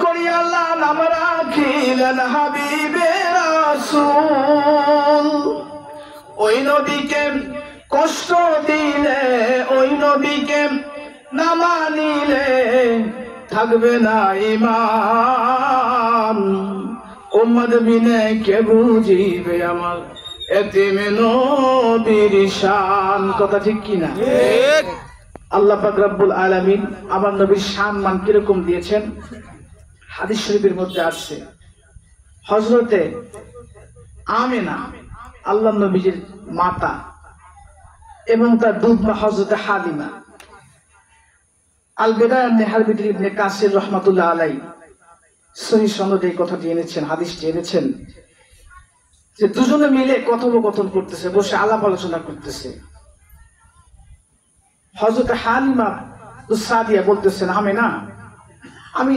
করি আল্লাহ নাম রাখিলেন হাবিবে রাসূল। ওই নবীকে কষ্ট দিলে, ওই নবীকে না মানিলে থাকবে না ঈমান। উম্মত বিনে কে বুঝিবে আমার এতিম নবীর শান। কথা ঠিক কিনা? ঠিক। আল্লাহ পাক রব্বুল আলামিন আমার নবীর সম্মান কিরকম দিয়েছেন হাদিস শরীফের মধ্যে আছে। হযরতে আমিনা আল্লাহর নবীর মাতা এবং তার দুধ মা হযরতে হালিমা, আল বিদায়া নিহার বিদরি ইবনে কাসির রাহমাতুল্লাহ আলাইহি সহিহ সনদে এই কথাটি এনেছেন, হাদিসটি এনেছেন যে দুজনে মিলে কথোপকথন করতেছে, বসে আলাপ আলোচনা করতেছে। হযরতে হালিমা সাদিয়া বলতেছেন, আমিনা আমি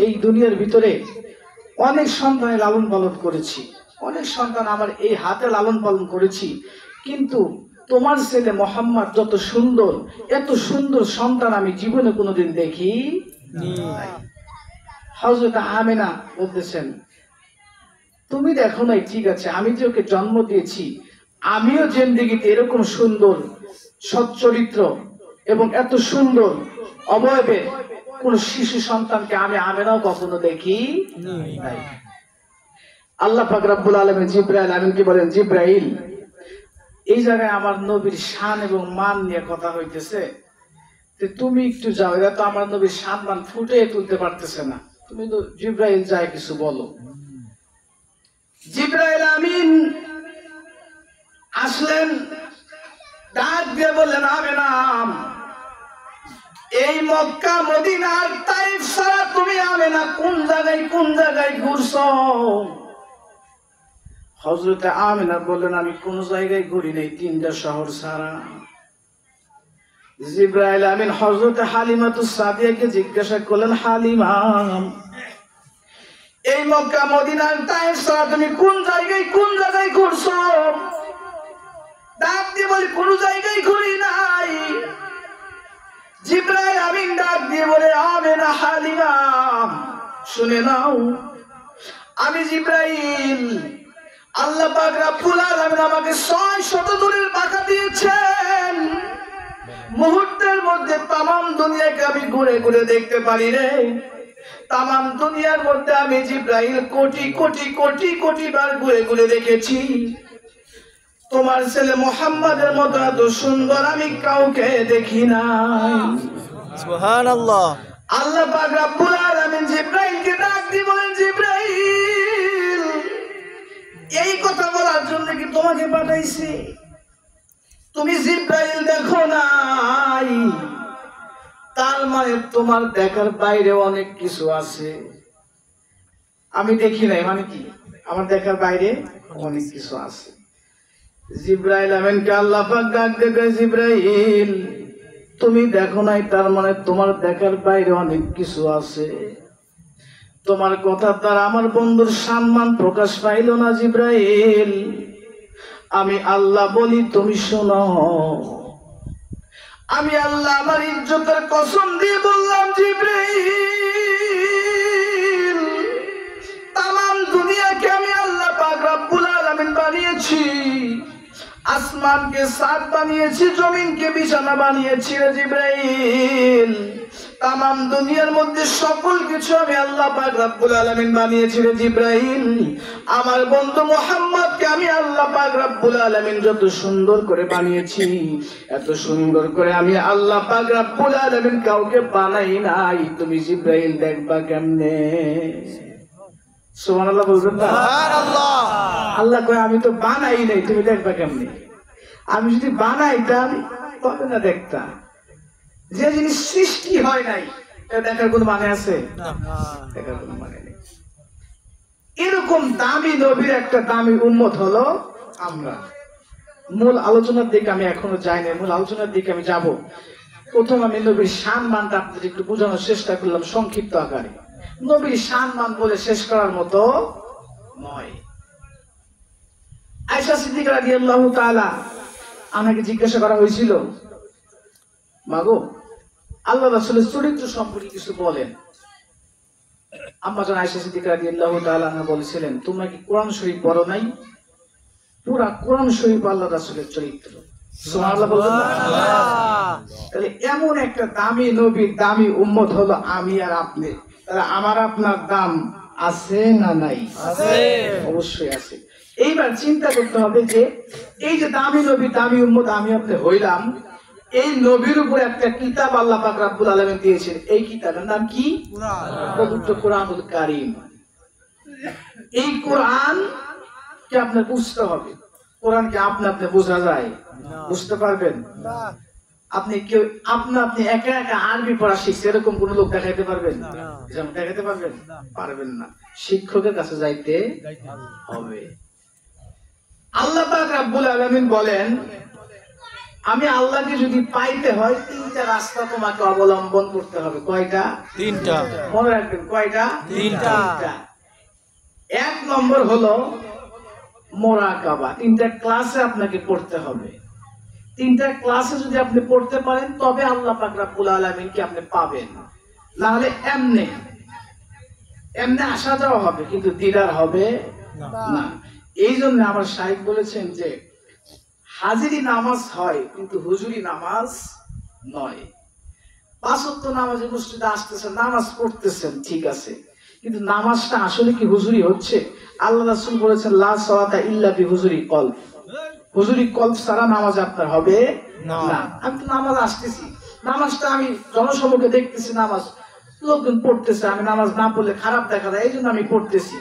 এই দুনিয়ার ভিতরে অনেক সন্তানের লালন পালন করেছি, অনেক সন্তান আমার এই হাতে লালন পালন করেছি, কিন্তু তোমার ছেলে মুহাম্মদ যত সুন্দর, এত সুন্দর সন্তান আমি জীবনে কোনোদিন দেখি নাই। হযরত আমিনা বলতেছেন, তুমি দেখো নাই, ঠিক আছে, আমি যে ওকে জন্ম দিয়েছি, আমিও জিন্দেগিতে এরকম সুন্দর সচ্চরিত্র এবং এত সুন্দর অবয়বে কোন শিশু সন্তানকে আমি আমিনাও কখনো দেখি নাই। আল্লাহ পাক রব্বুল আলামিন জিবরাইল আমিনকে বলেন, জিবরাইল এই জায়গায় আমার নবীর শান এবং মান নিয়ে কথা হইতেছে, তুমি একটু যাও, এরা তো আমার নবীর শান মান ফুটে তুলতে পারতেছে না, তুমি তো জিবরাইল যায় কিছু বলো। জিবরাইল আমিন আসলেন, ডাক দিয়ে বললেন, আমিনা এই মক্কা মদিনার তাইফ ছাড়া তুমি আমিনা কোন জায়গায় ঘুরছো? হযরতে আমিনা বললেন, আমি কোন জায়গায় ঘুরি নাই, 3টা শহর ছাড়া। জিবরাইল আমিন হযরতে হালিমাতুস সাদিয়াকে জিজ্ঞাসা করলেন, হালিমা এই মক্কা মদিনার তাইফ ছাড়া তুমি কোন জায়গায় ঘুরছো? ডাক দিয়ে বলি, কোন জায়গায় ঘুরি নাই। জিবরাইল আমিন ডাক দিয়ে বলে, আমিনা হালিমা শুনে নাও, আমি জিবরাইল, আল্লাহ পাক রব্বুল আলামিন আমাকে 600 দূরের পাখা দিয়েছেন, মুহূর্তের মধ্যে তামাম দুনিয়াকে আমি ঘুরে ঘুরে দেখতে পারি রে। তামাম দুনিয়ার মধ্যে আমি জিবরাইল কোটি কোটি কোটি কোটি বার ঘুরে ঘুরে দেখেছি, তোমার ছেলে মুহাম্মাদের মতো এত সুন্দর আমি কাউকে দেখি নাই। সুবহানাল্লাহ। আল্লাহ পাক রব্বুল আলামিন জিবরাইলকে ডাক দিয়ে বলেন, জিবরাইল এই কথা বলার জন্য কি তোমাকে পাঠাইছি? তুমি জিবরাইল দেখো নাই, তার মানে তোমার দেখার বাইরে অনেক কিছু আছে। আমি দেখি নাই মানে কি, আমার দেখার বাইরে অনেক কিছু আছে। জিবরাইল আমিনকে আল্লাহ পাক ডাক দিয়ে, জিবরাইল তুমি দেখো নাই, তার মানে তোমার দেখার বাইরে অনেক কিছু আছে। তোমার কথার দ্বারা আমার বন্ধুর সম্মান প্রকাশ পাইল না জিবরাইল, আমি আল্লাহ বলি তুমি শোনো। আমি আল্লাহ আমার ইজ্জতের কসম দিয়ে বললাম, জিবরাইল তামাম দুনিয়াকে আমি আল্লাহ পাক রব্বুল আলামিন বানিয়েছি, আসমানকে ছাদ বানিয়েছি, জমিনকে বিছানা বানিয়েছি রে জিবরাইল। তামাম দুনিয়ার মধ্যে সকল কিছু আমি আল্লাহ পাক রব্বুল আলামিন বানিয়েছি রে জিবরাইল। আমার বন্ধু মুহাম্মদকে আমি আল্লাহ পাক রব্বুল আলামিন যত সুন্দর করে বানিয়েছি, এত সুন্দর করে আমি আল্লাহ পাক রব্বুল আলামিন কাউকে বানাই নাই। তুমি জিবরাইল দেখবা কেমনে? সুবহানাল্লাহ বলবেন না? সুবহানাল্লাহ। আল্লাহ কয়, আমি তো বানাই নাই, তুমি দেখবা কেমনে? আমি যদি বানাইতাম তবে না দেখতাম। যে জিনিস সৃষ্টি হয় নাই দেখার কোন মানে আছে? দেখার কোন মানে নেই। এরকম দামি নবীর একটা দামি উম্মত হলো আমরা। মূল আলোচনার দিকে আমি এখনো যাই না, মূল আলোচনার দিকে আমি যাব। প্রথম আমি নবীর শান মানটা আপনাদের একটু বোঝানোর চেষ্টা করলাম সংক্ষিপ্ত আকারে। নবীর শান মান বলে শেষ করার মতো নয়। আয়েশা সিদ্দিকা রাদিয়াল্লাহু তাআলা আমাকে জিজ্ঞাসা করা হয়েছিল, মাগো আল্লাহ রাসূলের চরিত্র সম্পর্কে কিছু বলেন। আম্মা জান আয়েশা সিদ্দিকা রাদিয়াল্লাহু তাআলা আনহা বলেছিলেন, তোমরা কি কোরআন শরীফ পড়ো নাই? পুরা কোরআন শরীফ আল্লাহ রাসূলের চরিত্র। সুবহানাল্লাহ বলবেন না? তাহলে এমন একটা দামি নবীর দামি উম্মত হলো আমি আর আপনি। তাহলে আমার আপনার দাম আছে না নাই? আছে। অবশ্যই আছে। এইবার চিন্তা করতে হবে যে এই যে দামি নবী দামি উম্মত আমি আপনি হইলাম, এই নবীর উপর একটা কিতাব আল্লাহ পাক রব্বুল আলামিন দিয়েছেন। এই কিতাবের নাম কি? পবিত্র কোরআনুল কারীম। এই কোরআন কে আপনার বুঝতে হবে। কোরআনকে আপনি বোঝা যায়? বুঝতে পারবেন? আপনি কেউ আপনি একা একা আরবি পড়া শিখছে এরকম কোন লোক দেখাইতে পারবেন? যেমন দেখাইতে পারবেন? পারবেন না। শিক্ষকের কাছে যাইতে হবে। আল্লাহ পাক রব্বুল আলামিন বলেন, আমি আল্লাহকে যদি পাইতে হয় তিনটা রাস্তা তোমাকে অবলম্বন করতে হবে। কয়টা? তিনটা। মনে রাখবেন, কয়টা? তিনটা। এক নম্বর হলো মুরাকাবা। তিনটা ক্লাসে আপনাকে পড়তে হবে। তিনটা ক্লাসে যদি আপনি পড়তে পারেন তবে আল্লাহ পাক রব্বুল আলামিনকে আপনি পাবেন। না হলে এমনি আসা যাওয়া হবে কিন্তু দিদার হবে না। এই জন্য আমার শাইখ বলেছেন যে হাজিরি নামাজ হয় কিন্তু হুজুরি নামাজ নয়। পাঁচ ওয়াক্ত নামাজে মসজিদে আসতেছেন, নামাজ পড়তেছেন, ঠিক আছে, কিন্তু নামাজটা আসলে কি হুজুরি হচ্ছে? আল্লাহ রাসূল বলেছেন, লা সালাতা ইল্লা বি হুজুরি কলব। হুজুরি কলব ছাড়া নামাজ আপনার হবে না। আমি তো নামাজ আসতেছি, নামাজটা আমি জনসমক্ষে দেখতেছি, নামাজ লোকজন পড়তেছে, আমি নামাজ না পড়লে খারাপ দেখা যায়, এই জন্য আমি পড়তেছি,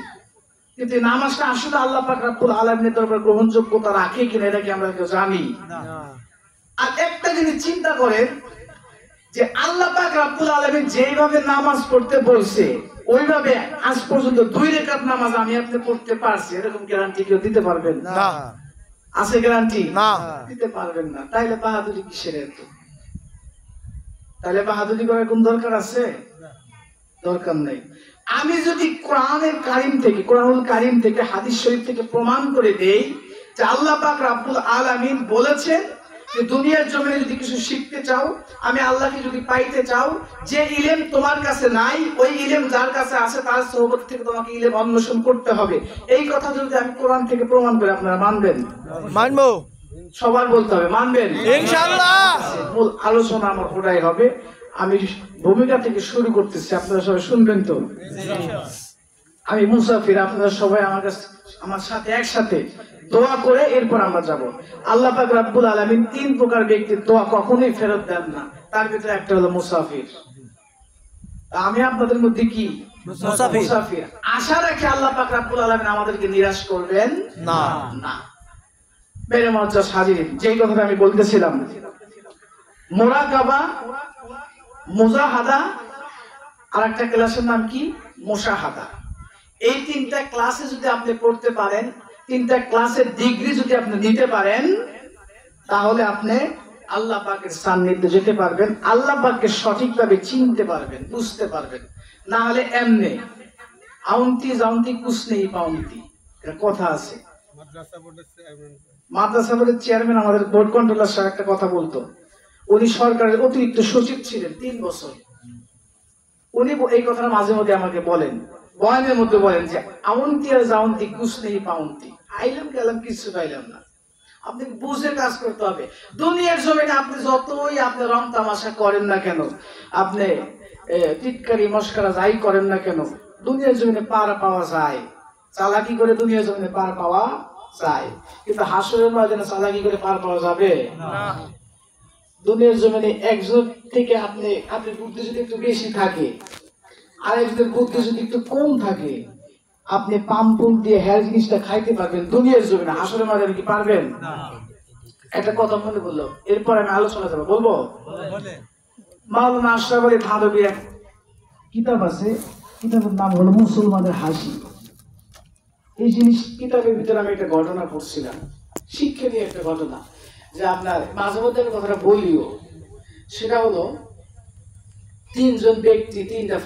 কিন্তু নামাজটা আসলে আল্লাহ পাক রব্বুল আলামিনের দরবারে গ্রহণযোগ্যতা রাখে কিনা এটা কি আমরা কেউ জানি? আর একটা জিনিস চিন্তা করেন যে আল্লাহ পাক রব্বুল আলামিন যেইভাবে নামাজ পড়তে বলছে ওইভাবে আজ পর্যন্ত 2 রাকাত নামাজ আমি আপনি পড়তে পারছি, এরকম গ্যারান্টি কেউ দিতে পারবেন না? আছে গ্যারান্টি? না, দিতে পারবেন না। তাইলে বাহাদুরি কিসের এত? তাহলে বাহাদুরি করার কোন দরকার আছে? দরকার নেই। আমি যদি কোরআনুল কারীম থেকে হাদিস শরীফ থেকে প্রমাণ করে দেই যে আল্লাহ পাক রব্বুল আলামিন বলেছেন যে দুনিয়ার জমিনে যদি কিছু শিখতে চাও, আমি আল্লাহকে যদি পাইতে চাও, যে ইলম তোমার কাছে নাই ওই ইলম যার কাছে আছে তার সোহবত থেকে তোমাকে ইলম অন্বেষণ করতে হবে। এই কথা যদি আমি কোরআন থেকে প্রমাণ করি আপনারা মানবেন? মানবো। সবার বলতে হবে মানবেন ইনশাআল্লাহ। মূল আলোচনা আমার ওটাই হবে। আমি ভূমিকা থেকে শুরু করতেছি, আপনারা সবাই শুনবেন তো? আমি মুসাফির, আপনারা সবাই আমার সাথে একসাথে দোয়া করে এরপর আমরা যাব। আল্লাহ পাক রব্বুল আলামিন 3 প্রকার ব্যক্তির দোয়া কখনোই ফেরত দেন না, তার ভিতরে একটা হলো মুসাফির। আমি আপনাদের মধ্যে কি মুসাফির? আশা রাখি আল্লাহ পাক রব্বুল আলামিন আমাদেরকে নিরাশ করবেন না। মেরে মুআজ্জাজ হাজিরিন, যেই কথাটা আমি বলতেছিলাম, মুরাকাবা, মুজাহাদা, আর একটা ক্লাসের নাম কি? মুশাহাদা। এই 3টা ক্লাসে যদি আপনি পড়তে পারেন, 3টা ক্লাসের ডিগ্রি যদি আপনি নিতে পারেন, তাহলে আপনি আল্লাহ পাকের সান্নিধ্যে যেতে পারবেন, আল্লাহ পাককে সঠিকভাবে চিনতে পারবেন, বুঝতে পারবেন। না হলে এমনি আউন্তি জাউন্তি কুছ নেই পাউন্তি, এটা কথা আছে। মাদ্রাসা বোর্ডের চেয়ারম্যান আমাদের বোর্ড কন্ট্রোলার সাহেব একটা কথা বলতো। উনি সরকারের অতিরিক্ত সচিব ছিলেন 3 বছর। উনি এই কথাটা মাঝে মধ্যে আমাকে বলেন, বয়ানের মধ্যে বলেন যে আউন্তি আর জাউন্তি কুছ নেই পাউন্তি, আইলাম গেলাম কিছু পাইলাম না। আপনি বুঝে কাজ করতে হবে। দুনিয়ার জমিনে আপনি যতই আপনি রং তামাশা করেন না কেন, আপনি টিটকারি মস্করা যাই করেন না কেন, দুনিয়ার জমিনে পার পাওয়া যায়। চালাকি করে দুনিয়ার জমিনে পার পাওয়া যায়, কিন্তু হাসরের ময়দানে চালাকি করে পার পাওয়া যাবে না। দুনিয়ার জমিনে একজন থেকে আপনি বুদ্ধি যদি একটু বেশি থাকে আর একজনের বুদ্ধি যদি একটু কম থাকে, আপনি পাম্পুল দিয়ে হেয়ার জিনিসটা খাইতে পারবেন দুনিয়ার জমিনে, হাসরের ময়দানে কি পারবেন? একটা কথা মনে করলো, এরপর আমি আলোচনা যাবো, বলবো। মাওলানা আশরাফ আলী থানভীর এক কিতাব আছে, কিতাবের নাম হলো মুসলমানের হাসি। এই জিনিস কিতাবের ভিতরে আমি একটা ঘটনা পড়ছিলাম, শিক্ষণীয় একটা ঘটনা, যে আপনার মাঝে মধ্যে আমি কথাটা বলিও। সেটা হলো 3 জন ব্যক্তি, 3টা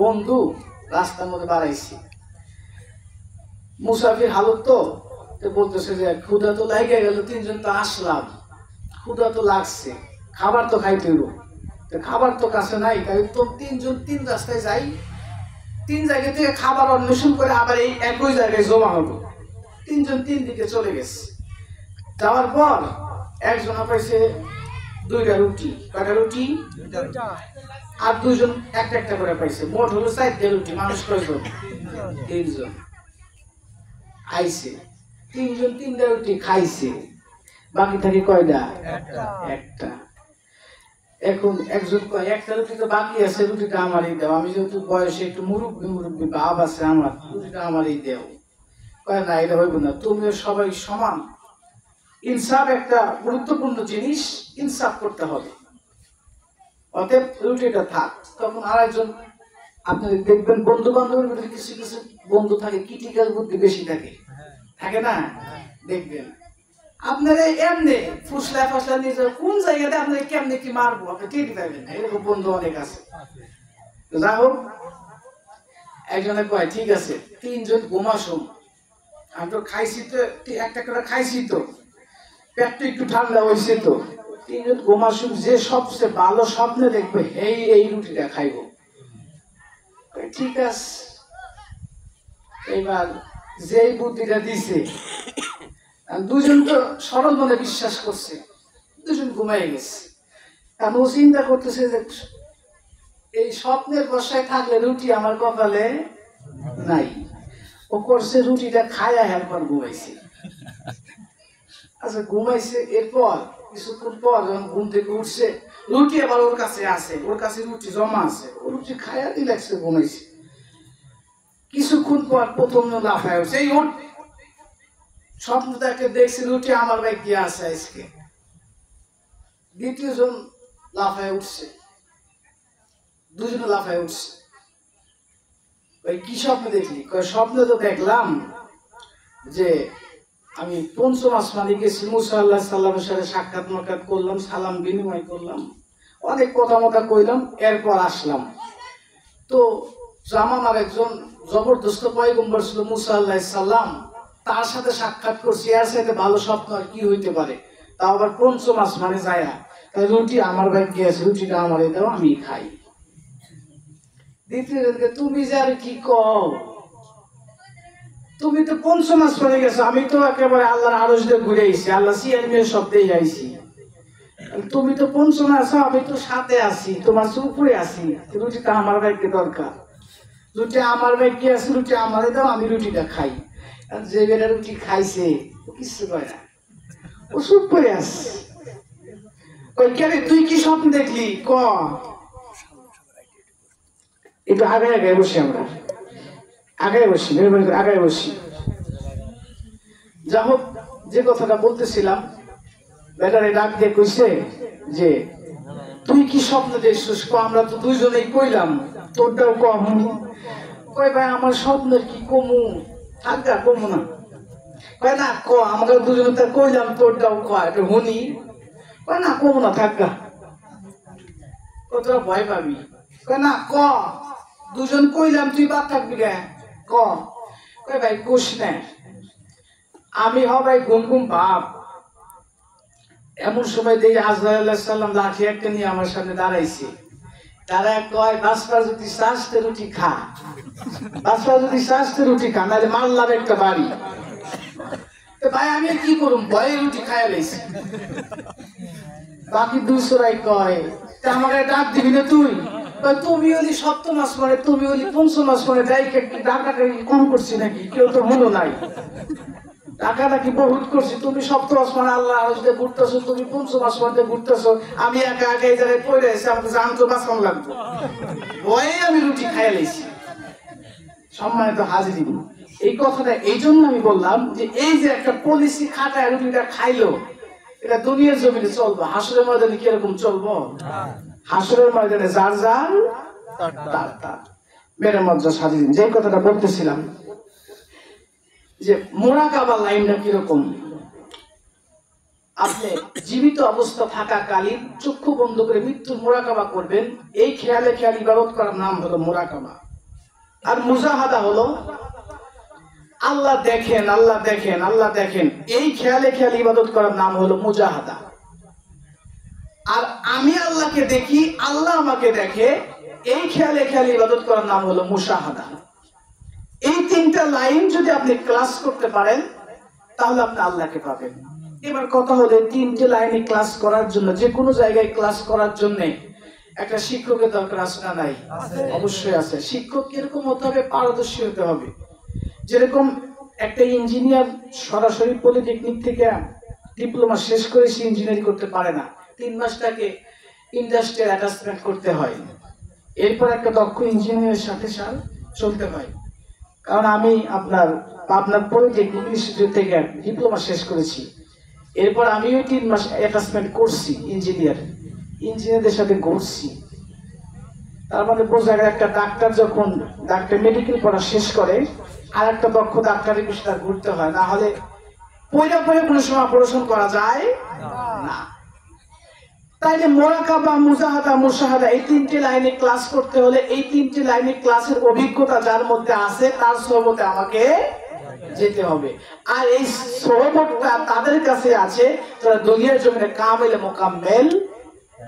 বন্ধু রাস্তার মধ্যে বাড়াইছি। মুসাফির হালত তো বলতেছে যে ক্ষুধা তো লাগে গেল, 3 জন তো আসলাম, ক্ষুধা তো লাগছে, খাবার তো খাইতে হইব, খাবার তো কাছে নাই, তাই তো 3 জন 3 রাস্তায় যাই। তিন জায়গা থেকে খাবার অন্বেষণ করে আবার এই একই জায়গায় জমা হলো। তিনজন তিন দিকে চলে গেছে। যাওয়ার পর একজন পাইছে 2টা রুটি, কয়টা রুটি? আর দুজন একটা একটা করে পাইছে, মোট হলো 4টা রুটি। মানুষ কয়জন? 3 জন। আইছে তিনজন 3টা রুটি খাইছে, বাকি থাকে কয়টা? একটা। এখন একজন কয় একটা রুটি তো বাকি আছে, রুটিটা আমারই দাও, আমি যেহেতু বয়সে একটু মুরব্বী ভাব আছে আমার, রুটিটা আমারই দাও। কয় না, এটা হইব না, তুমিও সবাই সমান। ইনসাফ একটা গুরুত্বপূর্ণ জিনিস, ইনসাফ করতে হবে, অতএব রুটিটা থাক। তখন আরেকজন, আপনি দেখবেন বন্ধু বান্ধবের ভিতরে কিছু কিছু বন্ধু থাকে ক্রিটিক্যাল বুদ্ধি বেশি থাকে, থাকে না? দেখবেন আপনারা এমনি ফুসলা ফাসলা নিজে কোন জায়গাতে আপনারা কেমনে কি মারবো আপনি ঠিক পাইবেন না, এরকম বন্ধু অনেক আছে। যা হোক, একজনে কয় ঠিক আছে 3 জন ঘুমাসুম, আমি তো খাইছি, তো একটা করে খাইছি, তো পেটটা একটু ঠান্ডা হয়েছে, তো 3 জন ঘুমাসুম, যে সবচেয়ে ভালো স্বপ্নে দেখবে এই রুটিটা খাইব। ঠিক আছে, এবার যেই বুদ্ধিটা দিছে, দুজন তো সরল মনে বিশ্বাস করছে, দুজন ঘুমাই গেছে। এখন ও চিন্তা করতেছে যে এই স্বপ্নের বসায় থাকলে রুটি আমার কপালে নাই। ও করছে রুটিটা খায়া একবার ঘুমাইছে। আচ্ছা ঘুমাইছে, এরপর কিছুক্ষণ পর যখন ঘুম থেকে উঠছে, রুটি আবার ওর কাছে আছে, ওর কাছে রুটি জমা আছে, ও রুটি খায়া রিল্যাক্সে ঘুমাইছে। কিছুক্ষণ পর প্রথম লাফায় উঠছে, এই ওর স্বপ্নটাকে দেখছে রুটি আমার ব্যাগ দিয়ে আছে আজকে। দ্বিতীয় জন লাফায় উঠছে, দুজনে লাফায় উঠছে। ওই কি স্বপ্ন দেখলি? স্বপ্নে তো দেখলাম যে আমি পঞ্চম আসমানে গেছি, মুসা আল্লাহ সাল্লামের সাথে সাক্ষাৎ মাক্ষাৎ করলাম, সালাম বিনিময় করলাম, অনেক কথা মতা কইলাম, এরপর আসলাম। তো জামানার একজন জবরদস্ত পয়গম্বর ছিল মুসা আল্লাহ সাল্লাম, তার সাথে সাক্ষাৎ করছি, এর সাথে ভালো স্বপ্ন আর কি হইতে পারে? তাও আবার পঞ্চম আসমানে যায়া। তাই রুটি আমার ভাগ্যে আছে, রুটিটা আমার দাও, আমি খাই। দ্বিতীয় জনকে তুমি যে আর কি কও, তুমি তো পঞ্চম আসমানে গেছো, আমি তো একেবারে আল্লাহর আরশ দিয়ে ঘুরে আইছি, আল্লাহ সিয়ার শব্দেই আইছি। তুমি তো পঞ্চমে আছো, আমি তো 7-এ আছি, তোমার উপরে আছি, রুটিটা আমার ভাগ্যে দরকার, রুটি আমার ভাগ্যে আছে, রুটি আমারে দাও, আমি রুটিটা খাই। আর যে বেটা রুটি খাইছে ও কিছু কয় না, ও চুপ করে আছে। ওই কেন তুই কি স্বপ্ন দেখলি? ক একটু আগে আগে বসি, আমরা আগে বসি, মেহরবানি করে আগে বসি। যা হোক, যে কথাটা বলতেছিলাম, বেটারে ডাক দিয়ে কইছে যে তুই কি স্বপ্ন দেখছিস? আমরা তো দুইজনেই কইলাম, তোরটাও কম। কয় ভাই আমার স্বপ্নের কি কমু? থাকা কমু না। কয় না ক, আমাকে দুজনে তা কইলাম, তোরটাও কয় হুনি। কয় না কমু না, থাকা। তোরা ভয় পাবি। কয় না ক, দুজন কইলাম, তুই বাদ থাকবি কে? ক। কয় ভাই কোশ না, আমি হবাই ঘুম ঘুম ভাব। এমন সময় দেখি আজরাইল আলাইহিস সালাম লাঠি একটা নিয়ে আমার সামনে দাঁড়াইছে। তারা কয় বাসপা যদি চাষতে রুটি খা, বাসপা যদি চাষতে রুটি খা, নাহলে মারলাম একটা বাড়ি। ভাই আমি কি করুম, ভয়ে রুটি খাইয়া লাইছি। বাকি 200 কয় আমাকে ডাক দিবি না তুই? তুমি হলি সপ্তম আসমানে, তুমি হলি পঞ্চম আসমানে, ডাকাটা কম করছি নাকি? কেউ তো হলো নাই, টাকা নাকি বহুত করছি। তুমি সপ্তম আসমানে আল্লাহ আরশে ঘুরতেছো, তুমি পঞ্চম আসমানে ঘুরতেছো, আমি একা একা এই জায়গায় পড়ে আছি, আমাকে জান তো বাঁচানো লাগবে। ভয়ে আমি রুটি খাইয়া লাইছি। সম্মানিত হাজিরিন, এই কথাটা এই জন্য আমি বললাম যে এই যে একটা পলিসি খাটায় রুটিটা খাইলো, এটা দুনিয়ার জমিনে চলবো, হাসরের ময়দানে কিরকম চলবো? হাসরের ময়দানে যার যার তার তার। মেরে মজ্জা হাজিরিন, যে কথাটা বলতেছিলাম যে মুরাকাবা লাইনটা কিরকম, আপনি জীবিত অবস্থা থাকাকালীন চক্ষু বন্ধ করে মৃত্যুর মুরাকাবা করবেন। এই খেয়ালে খেয়াল ইবাদত করার নাম হলো মুরাকাবা। আর মুজাহাদা হলো আল্লাহ দেখেন, আল্লাহ দেখেন, আল্লাহ দেখেন, এই খেয়ালে খেয়াল ইবাদত করার নাম হলো মুজাহাদা। আর আমি আল্লাহকে দেখি, আল্লাহ আমাকে দেখে, এই খেয়ালে খেয়ালে ইবাদত করার নাম হলো মুশাহাদা। এই তিনটা লাইন যদি আপনি ক্লাস করতে পারেন তাহলে আপনি আল্লাহকে পাবেন। এবার কথা হলো তিনটে লাইনে ক্লাস করার জন্য, যে কোনো জায়গায় ক্লাস করার জন্য একটা শিক্ষকের দরকার আছে না নাই? অবশ্যই আছে। শিক্ষক কিরকম হতে হবে? পারদর্শী হতে হবে। যেরকম একটা ইঞ্জিনিয়ার সরাসরি পলিটেকনিক থেকে ডিপ্লোমা শেষ করে সে ইঞ্জিনিয়ারিং করতে পারে না, 3 মাস তাকে ইন্ডাস্ট্রিয়াল অ্যাটাচমেন্ট করতে হয়, এরপর একটা দক্ষ ইঞ্জিনিয়ারের সাথে চলতে হয়। কারণ আমি আপনার পলিটেকনিক ইনস্টিটিউট থেকে ডিপ্লোমা শেষ করেছি, এরপর আমিও 3 মাস অ্যাটাচমেন্ট করছি ইঞ্জিনিয়ারদের সাথে ঘুরছি। তার মানে বোঝা গেল একটা ডাক্তার যখন মেডিকেল পড়া শেষ করে আর একটা দক্ষ ডাক্তারের পিছনে ঘুরতে হয়, না হলে পয়লা কোনো সময় অপারেশন করা যায় না। তাইলে মোরাকাবা, মুজাহাদা, মুশাহাদা এই তিনটি লাইনে ক্লাস করতে হলে এই তিনটি লাইনে ক্লাসের অভিজ্ঞতা যার মধ্যে আছে তার সোহবতে আমাকে যেতে হবে। আর এই সোহবতটা তাদের কাছে আছে যারা দুনিয়ার জমিনে কামেল মোকাম্মেল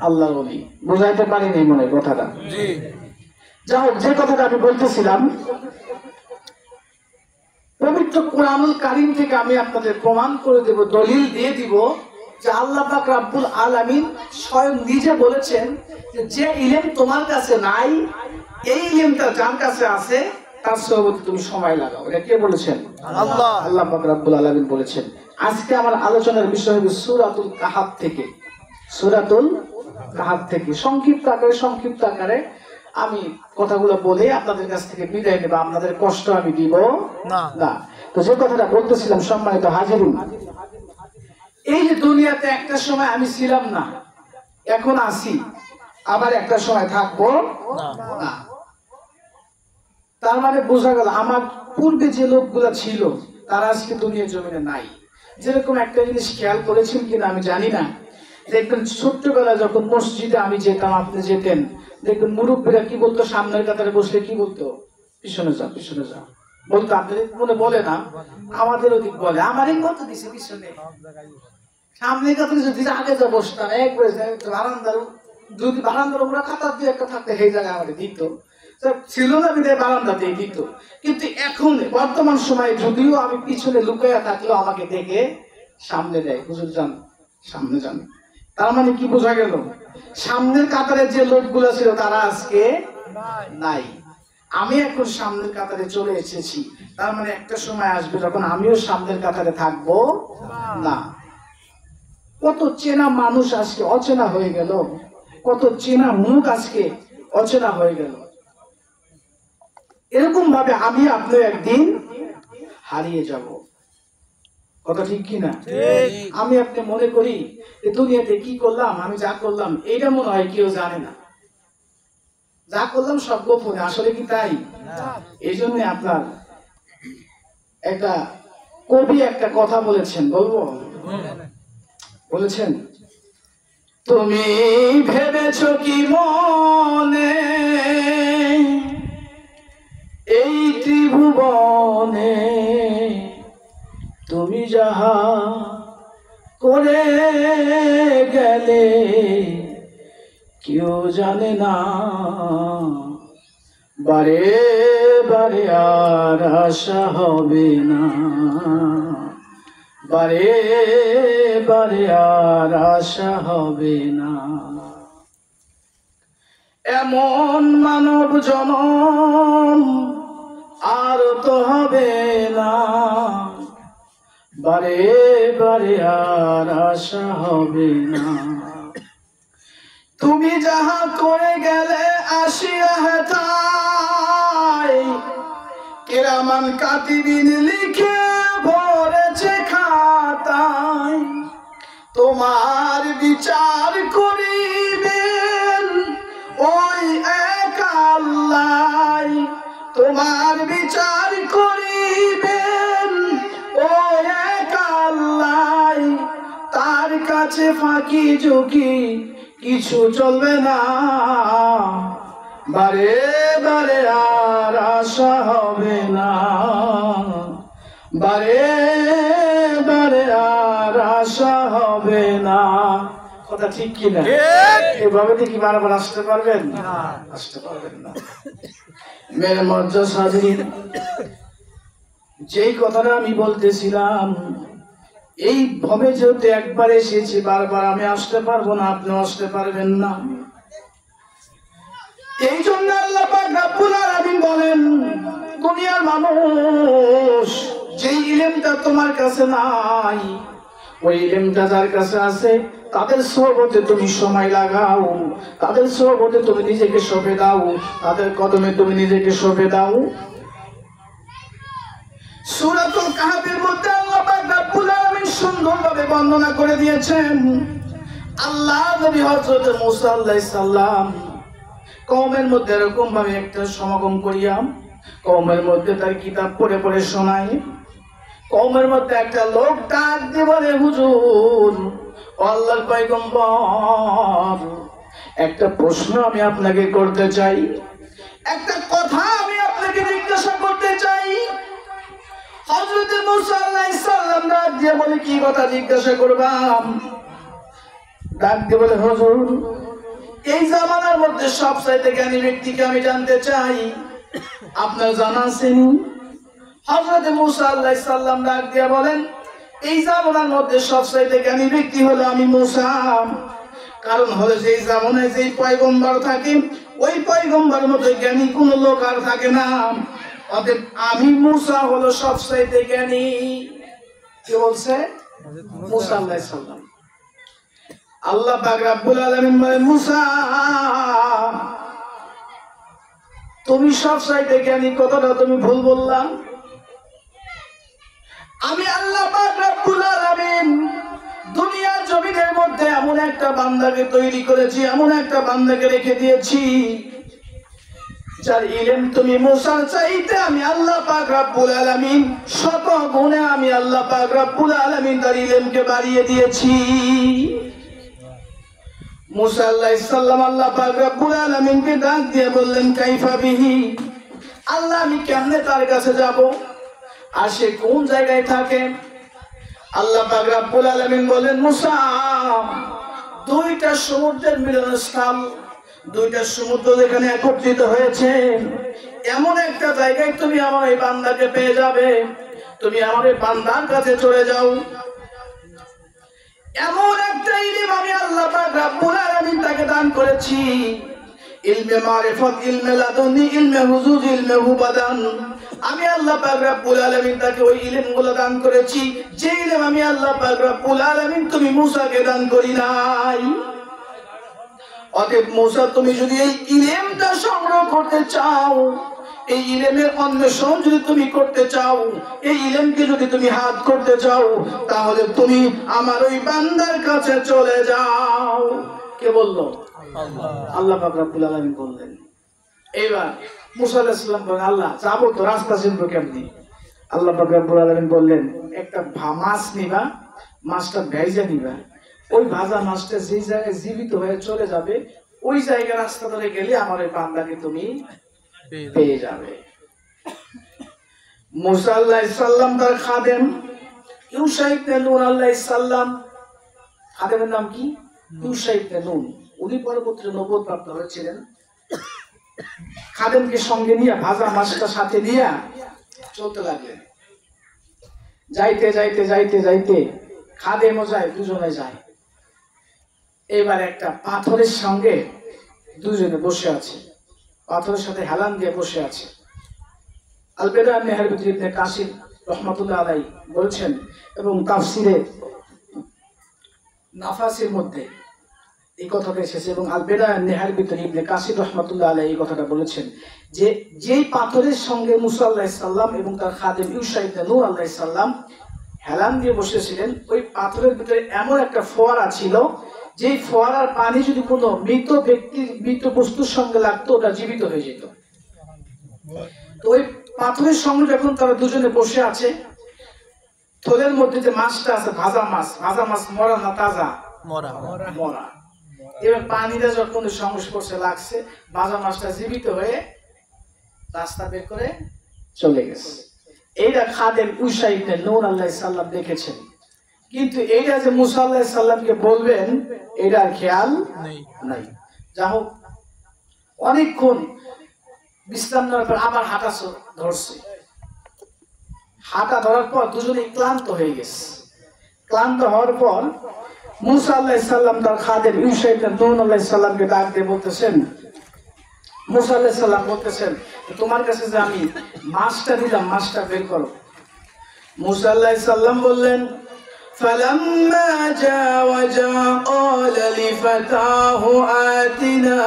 আল্লাহর ওলি। বুঝাইতে পারিনি মনে কথাটা? যাই হোক, যে কথাটা আমি বলতেছিলাম, পবিত্র কুরআনুল কারীম থেকে আমি আপনাদের প্রমাণ করে দেব, দলিল দিয়ে দিব যে আল্লাহ পাক রব্বুল আলামিন স্বয়ং নিজে বলেছেন যে ইলম তোমার কাছে নাই, এই ইলমটা যার কাছে আছে তার সোহবতে তুমি সময় লাগাও। এটা কে বলেছেন? আল্লাহ পাক রব্বুল আলামিন বলেছেন। আজকে আমার আলোচনার বিষয় হবে সূরাতুল কাহাফ থেকে। সূরাতুল কাহাফ থেকে সংক্ষিপ্ত আকারে আমি কথাগুলো বলে আপনাদের কাছ থেকে বিদায় নেব। আপনাদের কষ্ট আমি দিব না। তো যে কথাটা বলতেছিলাম, সম্মানিত হাজিরিন, এই যে দুনিয়াতে একটা সময় আমি ছিলাম না, এখন আছি, আবার একটা সময় থাকবো না। তার মানে বোঝা গেল আমার পূর্বে যে লোকগুলা ছিল তারা আজকে দুনিয়ার জমিনে নাই। যেরকম একটা জিনিস খেয়াল করেছেন কিনা আমি জানি না, দেখবেন ছোট্টবেলা যখন মসজিদে আমি যেতাম, আপনি যেতেন, দেখবেন মুরব্বীরা কি বলতো, সামনের কাতারে বসলে কি বলতো? পিছনে যা বলতো। আপনাদের মনে বলে না? আমাদের ওদিক বলে, আমারই কত দিছে পিছনে, সামনের কাতারে যদি আগে যা বসতাম, একবারে বারান্দার উপরে খাতার দিয়ে একটা থাকতে সেই জায়গায় আমাদের দিত, ছিল না বিদায় বারান্দাতেই দিত। কিন্তু এখন বর্তমান সময়ে যদিও আমি পিছনে লুকাইয়া থাকলেও আমাকে দেখে সামনে দেয়, হুজুর যান, সামনে যান। তার মানে কি বোঝা গেল? সামনের কাতারে যে লোকগুলো ছিল তারা আজকে নাই। আমি এখন সামনের কাতারে চলে এসেছি, তার মানে একটা সময় আসবে যখন আমিও সামনের কাতারে থাকবো না। কত চেনা মানুষ আজকে অচেনা হয়ে গেল, কত চেনা মুখ আজকে অচেনা হয়ে গেল। এরকম ভাবে আমি আপনি একদিন হারিয়ে যাব। কথা ঠিক কিনা? আমি আপনি মনে করি দুনিয়াতে কি করলাম, আমি যা করলাম এইটা মনে হয় কেউ জানে না, যা করলাম সব গোপনে। আসলে কি তাই? এই জন্য আপনার একটা কবি একটা কথা বলেছেন, বলবো? বলেছেন, তুমি ভেবেছ কি মনে এই ত্রিভুবনে তুমি যাহা করে গেলে কেউ জানে না, বারে বারে আর আশা হবে না, বারে বারে আর আশা হবে না। এমন মানব জনম আর তো হবে না, বারে বারে আর আশা হবে না। তুমি যাহা করে গেলে আসিয়া হেতাই, কিরামান কাতিবিন লিখে ভরেছে খাতায়। তোমার বিচার করিবেন ওই এক আল্লাহ, তোমার বিচার করিবেন ওই এক আল্লাহ। তার কাছে ফাঁকি ঝুঁকি কিছু চলবে না, বারে বারে আর আশা হবে না, বারে বারে আর আশা হবে না। কথা ঠিক কিনা? এভাবে কি বারবার আসতে পারবেন? আসতে পারবেন না। মেরে মজ্জা সাজরিন, যেই কথাটা আমি বলতেছিলাম, এই ভাবে যেহেতু একবার এসেছি, বারবার আমি আসতে পারবো না, আপনি আসতে পারবেন না। এই জন্য আল্লাহ পাক রব্বুল আলামিন বলেন, দুনিয়ার মানুষ, যেই ইলমটা তোমার কাছে নাই, ওই ইলমটা যার কাছে আছে তাদের সোহবতে তুমি সময় লাগাও, তাদের সোহবতে তুমি নিজেকে সঁপে দাও, তাদের কদমে তুমি নিজেকে সঁপে দাও। সূরাতুল কাহফের মধ্যে আল্লাহ পাক রব্বুল আলামিন সুন্দরভাবে বর্ণনা করে দিয়েছেন। আল্লাহ নবী হযরত মুসা আলাইহিস সালাম কওমের মধ্যে এরকম ভাবে একটা সমাগম করিয়াম, কওমের মধ্যে তার কিতাব পড়ে পড়ে শোনায়। কওমের মধ্যে একটা লোক ডাক দিয়ে বলে, হুজুর, আল্লাহর পয়গম্বর, একটা প্রশ্ন আমি আপনাকে করতে চাই, একটা কথা আমি আপনাকে জিজ্ঞাসা করতে চাই। হযরত মুসা আলাইহিস সালাম ডাক দিয়ে বলে, কি কথা জিজ্ঞাসা করবাম? ডাক দিয়ে বলে, হুজুর, এই জামানার মধ্যে সবচাইতে জ্ঞানী ব্যক্তিকে আমি জানতে চাই, আপনার জানা আছেন? হযরত মুসা আলাইহিস সালাম ডাক দিয়ে বলেন, এই জামানার মধ্যে সবচাইতে জ্ঞানী ব্যক্তি হলো আমি মুসা। কারণ হলো যেই জামানায় যেই পয়গম্বর থাকে, ওই পয়গম্বরের মধ্যে জ্ঞানী কোনো লোক আর থাকে না। অতএব আমি মুসা হলো সবচাইতে জ্ঞানী। কি বলছে? মুসা আলাইহিস সালাম। আল্লাহ পাক রব্বুল আলামিন বলেন, মুসা, তুমি সবচাইতে জ্ঞানী কথাটা তুমি ভুল বললা। আমি আল্লাহ পাক রব্বুল আলামিন দুনিয়ার জমিনের মধ্যে এমন একটা বান্দাকে তৈরি করেছি, এমন একটা বান্দাকে রেখে দিয়েছি, যার ইলম তুমি মুসার চাইতে আমি আল্লাহ পাক রব্বুল আলামিন শত গুণে আমি আল্লাহ পাক রব্বুল আলামিন তার ইলমকে বাড়িয়ে দিয়েছি। মুসা আলাইহিস সালাম আল্লাহ পাক রব্বুল আলামিনকে ডাক দিয়ে বললেন, কাইফা বিহি, আল্লাহ আমি কেমনে তার কাছে যাব, আর সে কোন জায়গায় থাকে? আল্লাহ পাক রব্বুল আলামিন বলেন, মুসা, দুইটা সমুদ্রের মিলনস্থল, দুইটা সমুদ্র যেখানে একত্রিত হয়েছে, এমন একটা জায়গায় তুমি আমার এই বান্দাকে পেয়ে যাবে। তুমি আমার এই বান্দার কাছে চলে যাও। এমন একটা ইলম আমি আল্লাহ পাক রব্বুল আলামিন তাকে দান করেছি, ইলমে মারিফাত, ইলমে লাদুনি, ইলমে হুজুজ, ইলমে হুবাদান। আমি আল্লাহ পাক রব্বুল আলামিন তাকে ওই ইলমগুলো দান করেছি, যে ইলম আমি আল্লাহ পাক রব্বুল আলামিন তুমি মুসাকে দান করি নাই। অতএব মুসা, তুমি যদি এই ইলমটা সংগ্রহ করতে চাও, এই ইলমের অন্বেষণ যদি তুমি করতে চাও, এই ইলমকে যদি তুমি হাত করতে চাও, তাহলে তুমি আমার ওই বান্দার কাছে চলে যাও। কে বললো? আল্লাহ পাক রব্বুল আলামিন বললেন। এবার মুসা আলাইহিস সালাম বলেন, আল্লাহ যাবো তো, রাস্তা চিনবো কেমনি? আল্লাহ পাক রব্বুল আলামিন বললেন, একটা মাছ নিবা, মাছটা ভেজে নিবা, ওই ভাজা মাছটা যে জায়গায় জীবিত হয়ে চলে যাবে, ওই জায়গায় রাস্তা ধরে গেলে আমার ওই বান্দাকে তুমি পেয়ে যাবে। মুসা আলাইহিস সালাম তার খাদেম ইউশা ইবনে নূন আলাইহিস সালাম, খাদেমের নাম কি? ইউশা ইবনে নূন। উনি পরবর্তীতে নবুয়ত প্রাপ্ত হয়েছিলেন। খাদেমকে সঙ্গে নিয়ে ভাজা মাছটা সাথে নিয়ে চলতে লাগলেন। যাইতে যাইতে যাইতে যাইতে খাদেমও যায়, দুজনে যায়। এবার একটা পাথরের সঙ্গে দুজনে বসে আছে, পাথরের সাথে হেলান দিয়ে বসে আছে। আল বেদা নেহার ভিতরে ইবনে কাসির রহমাতুল্লাহ আলাইহি বলছেন, এবং তাফসিরে নাফাসের মধ্যে এই কথাটা এসেছে, এবং আল বেদা নেহার ভিতরে ইবনে কাসির রহমাতুল্লাহ আলাইহি এই কথাটা বলেছেন, যে যেই পাথরের সঙ্গে মুসা আলাইহিস সালাম এবং তার খাদেম ইউশা ইবনে নূন আলাইহিস সালাম হেলান দিয়ে বসেছিলেন, ওই পাথরের ভিতরে এমন একটা ফোয়ারা ছিল, যে ফোয়ারার পানি যদি কোনো মৃত ব্যক্তির, মৃত বস্তুর সঙ্গে লাগতো, ওটা জীবিত হয়ে যেত। তো ওই পাথরের সঙ্গে যখন তারা দুজনে বসে আছে, থলের মধ্যে যে মাছটা আছে, ভাজা মাছ, ভাজা মাছ মরা না তাজা? মরা। এবার পানিটা যখন সংস্পর্শে লাগছে, ভাজা মাছটা জীবিত হয়ে রাস্তা বের করে চলে গেছে। এইটা খাদেম ইউশা ইবনে নূন আলাইহিস সালাম দেখেছেন। কিন্তু এইটা যে মুসা আলাইহিস সালামকে বলবেন এটা খেয়াল নাই। যা হোক অনেকক্ষণ বিশ্রাম নেওয়ার পর আবার হাঁটা ধরছে। হাঁটা ধরার পর দুজনেই ক্লান্ত হয়ে গেছে। ক্লান্ত হওয়ার পর মুসা আলাইহিস সালাম তার খাদেম ইউশা ইবনে নূন আলাইহিস সালামকে ডাক দিয়ে বলতেছেন, মুসা আলাইহিস সালাম বলতেছেন, তোমার কাছে যে আমি মাছটা দিলাম, মাছটা বের করো। মুসা আলাইহিস সালাম বললেন, فلما جاوزا قال لفتاه آتنا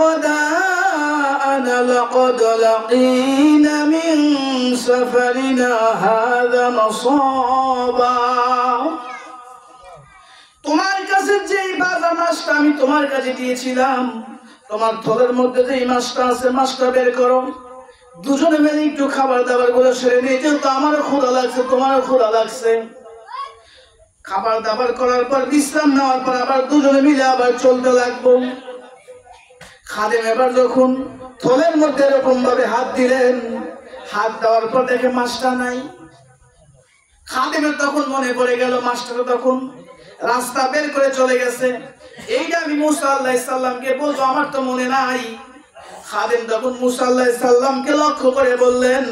غداءنا لقد لقينا من سفرنا هذا نصابا। তোমার কাছে যে বাজা মাছটা আমি তোমার কাছে দিয়েছিলাম, তোমার থলের মধ্যে যে মাছটা আছে, মাছটা বের করো। দুজনে মিলে একটু খাবার দাবার গুলো সেরে নিয়ে, যেহেতু আমারও ক্ষুধা লাগছে, তোমারও ক্ষুধা লাগছে। খাবার দাবার করার পর বিশ্রাম নেওয়ার পর আবার দুজনে মিলে আবার চলতে লাগবো। খাদেম এবার যখন থলের মধ্যে এরকম ভাবে হাত দিলেন, হাত দেওয়ার পর দেখে মাছটা নাই। খাদেমের তখন মনে পড়ে গেল মাছটা তখন রাস্তা বের করে চলে গেছে। এইটা আমি মুসা আলাইহিস সালামকে বলবো, আমার তো মনে নাই। খাদেম তখন মুসা আলাইহিস সালামকে লক্ষ্য করে বললেন,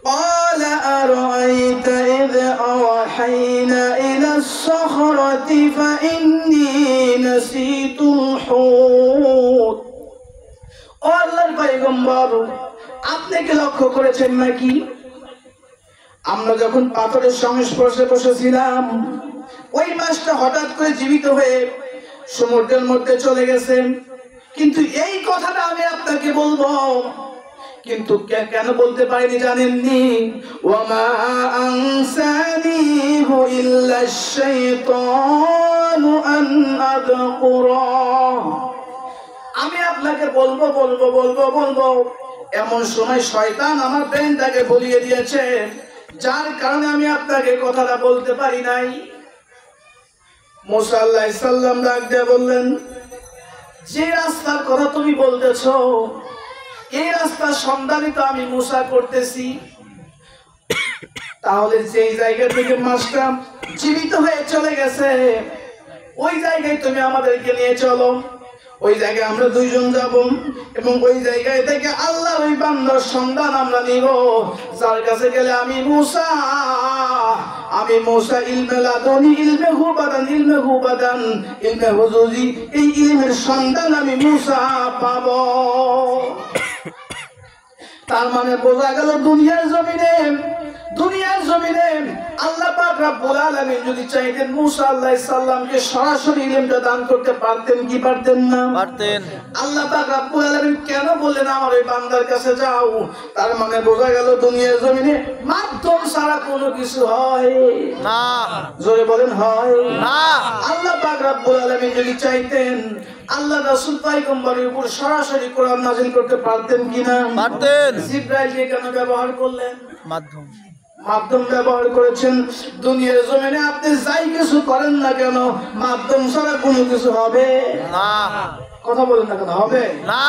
قال أرأيت إذ أوحينا إلى الصخرة فإني نسيت الحوت। ও আল্লাহর পয়গম্বর, আপনি কি লক্ষ্য করেছেন নাকি আমরা যখন পাথরের সংস্পর্শে বসেছিলাম, ওই মাছটা হঠাৎ করে জীবিত হয়ে সমুদ্রের মধ্যে চলে গেছে। কিন্তু এই কথাটা আমি আপনাকে বলবো, কিন্তু কেন বলতে পারিনি জানেননি? ওয়ামা আনসানিহু ইল্লা শাইতানু আন আযকুরা। আমি আপনাকে বলবো বলবো বলবো বলবো, এমন সময় শয়তান আমার ব্রেনটাকে ভুলিয়ে দিয়েছে, যার কারণে আমি আপনাকে কথাটা বলতে পারি নাই। মুসা আলাইহিস সালাম ডাক দিয়ে বললেন, যে রাস্তার কথা তুমি বলতেছো, এই রাস্তার সন্ধানই তো আমি মুসা করতেছি। তাহলে যেই জায়গা থেকে মাছটা জীবিত হয়ে চলে গেছে, ওই জায়গায় তুমি আমাদেরকে নিয়ে চলো। ওই জায়গায় আমরা দুইজন যাব এবং ওই জায়গায় থেকে আল্লাহর ওই বান্দার সন্ধান আমরা নিব, যার কাছে গেলে আমি মুসা ইলমে লাদুনি, ইলমে হুবাদান, ইলমে হুবাদান, ইলমে হুজুজি, এই ইলমের সন্ধান আমি মুসা পাবো। তার মানে বোঝা গেল দুনিয়ার জমিনে আল্লাহ পাক রব্বুল আলামিন যদি চাইতেন মুসা আলাইহিস সালামকে সরাসরি ইলমটা দান করতে পারতেন কি পারতেন না? পারতেন। আল্লাহ পাক রব্বুল আলামিন কেন বললেন আমার ওই বান্দার কাছে যাও? তার মানে বোঝা গেল দুনিয়ার জমিনে মাধ্যম ছাড়া কোনো কিছু হয় না। জোরে বলেন হয় না। আল্লাহ পাক রব্বুল আলামিন যদি চাইতেন আল্লাহ রাসূল পয়গম্বরের উপর সরাসরি কোরআন নাযিল করতে পারতেন কিনা? পারতেন। জিবরাইলকে কেন ব্যবহার করলেন? মাধ্যম ব্যবহার করেছেন। দুনিয়ার জমিনে আপনি যাই কিছু করেন না কেন, মাধ্যম ছাড়া কোনো কিছু হবে না। কথা বলেন না, কথা হবে না।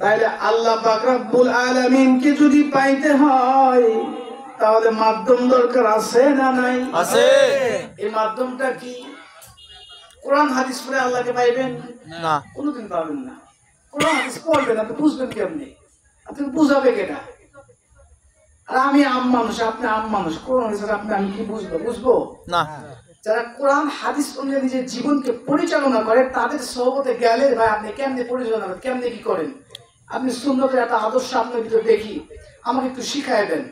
তাহলে আল্লাহ পাক রব্বুল আলামিনকে যদি পাইতে হয়, তাহলে মাধ্যম দরকার আছে না নাই? আছে। এই মাধ্যমটা কি? কোরআন হাদিস পড়ে আল্লাহকে পাইবেন না, কোনোদিন পাবেন না। কোরআন হাদিস পড়বেন, আপনি বুঝবেন কেমনি? আপনি বুঝাবে কেনা? আর আমি আম মানুষ, আপনি আম মানুষ, কোরআন হাদিস আমি কি বুঝবো না। যারা কোরআন হাদিস অনুযায়ী নিজের জীবনকে পরিচালনা করে, তাদের সহবতে গেলে ভাই আপনি কেমনে পরিচালনা করেন, কেমনে কি করেন? আপনি সুন্নতের একটা আদর্শ আপনার ভিতরে দেখি, আমাকে একটু শিখাই দেন।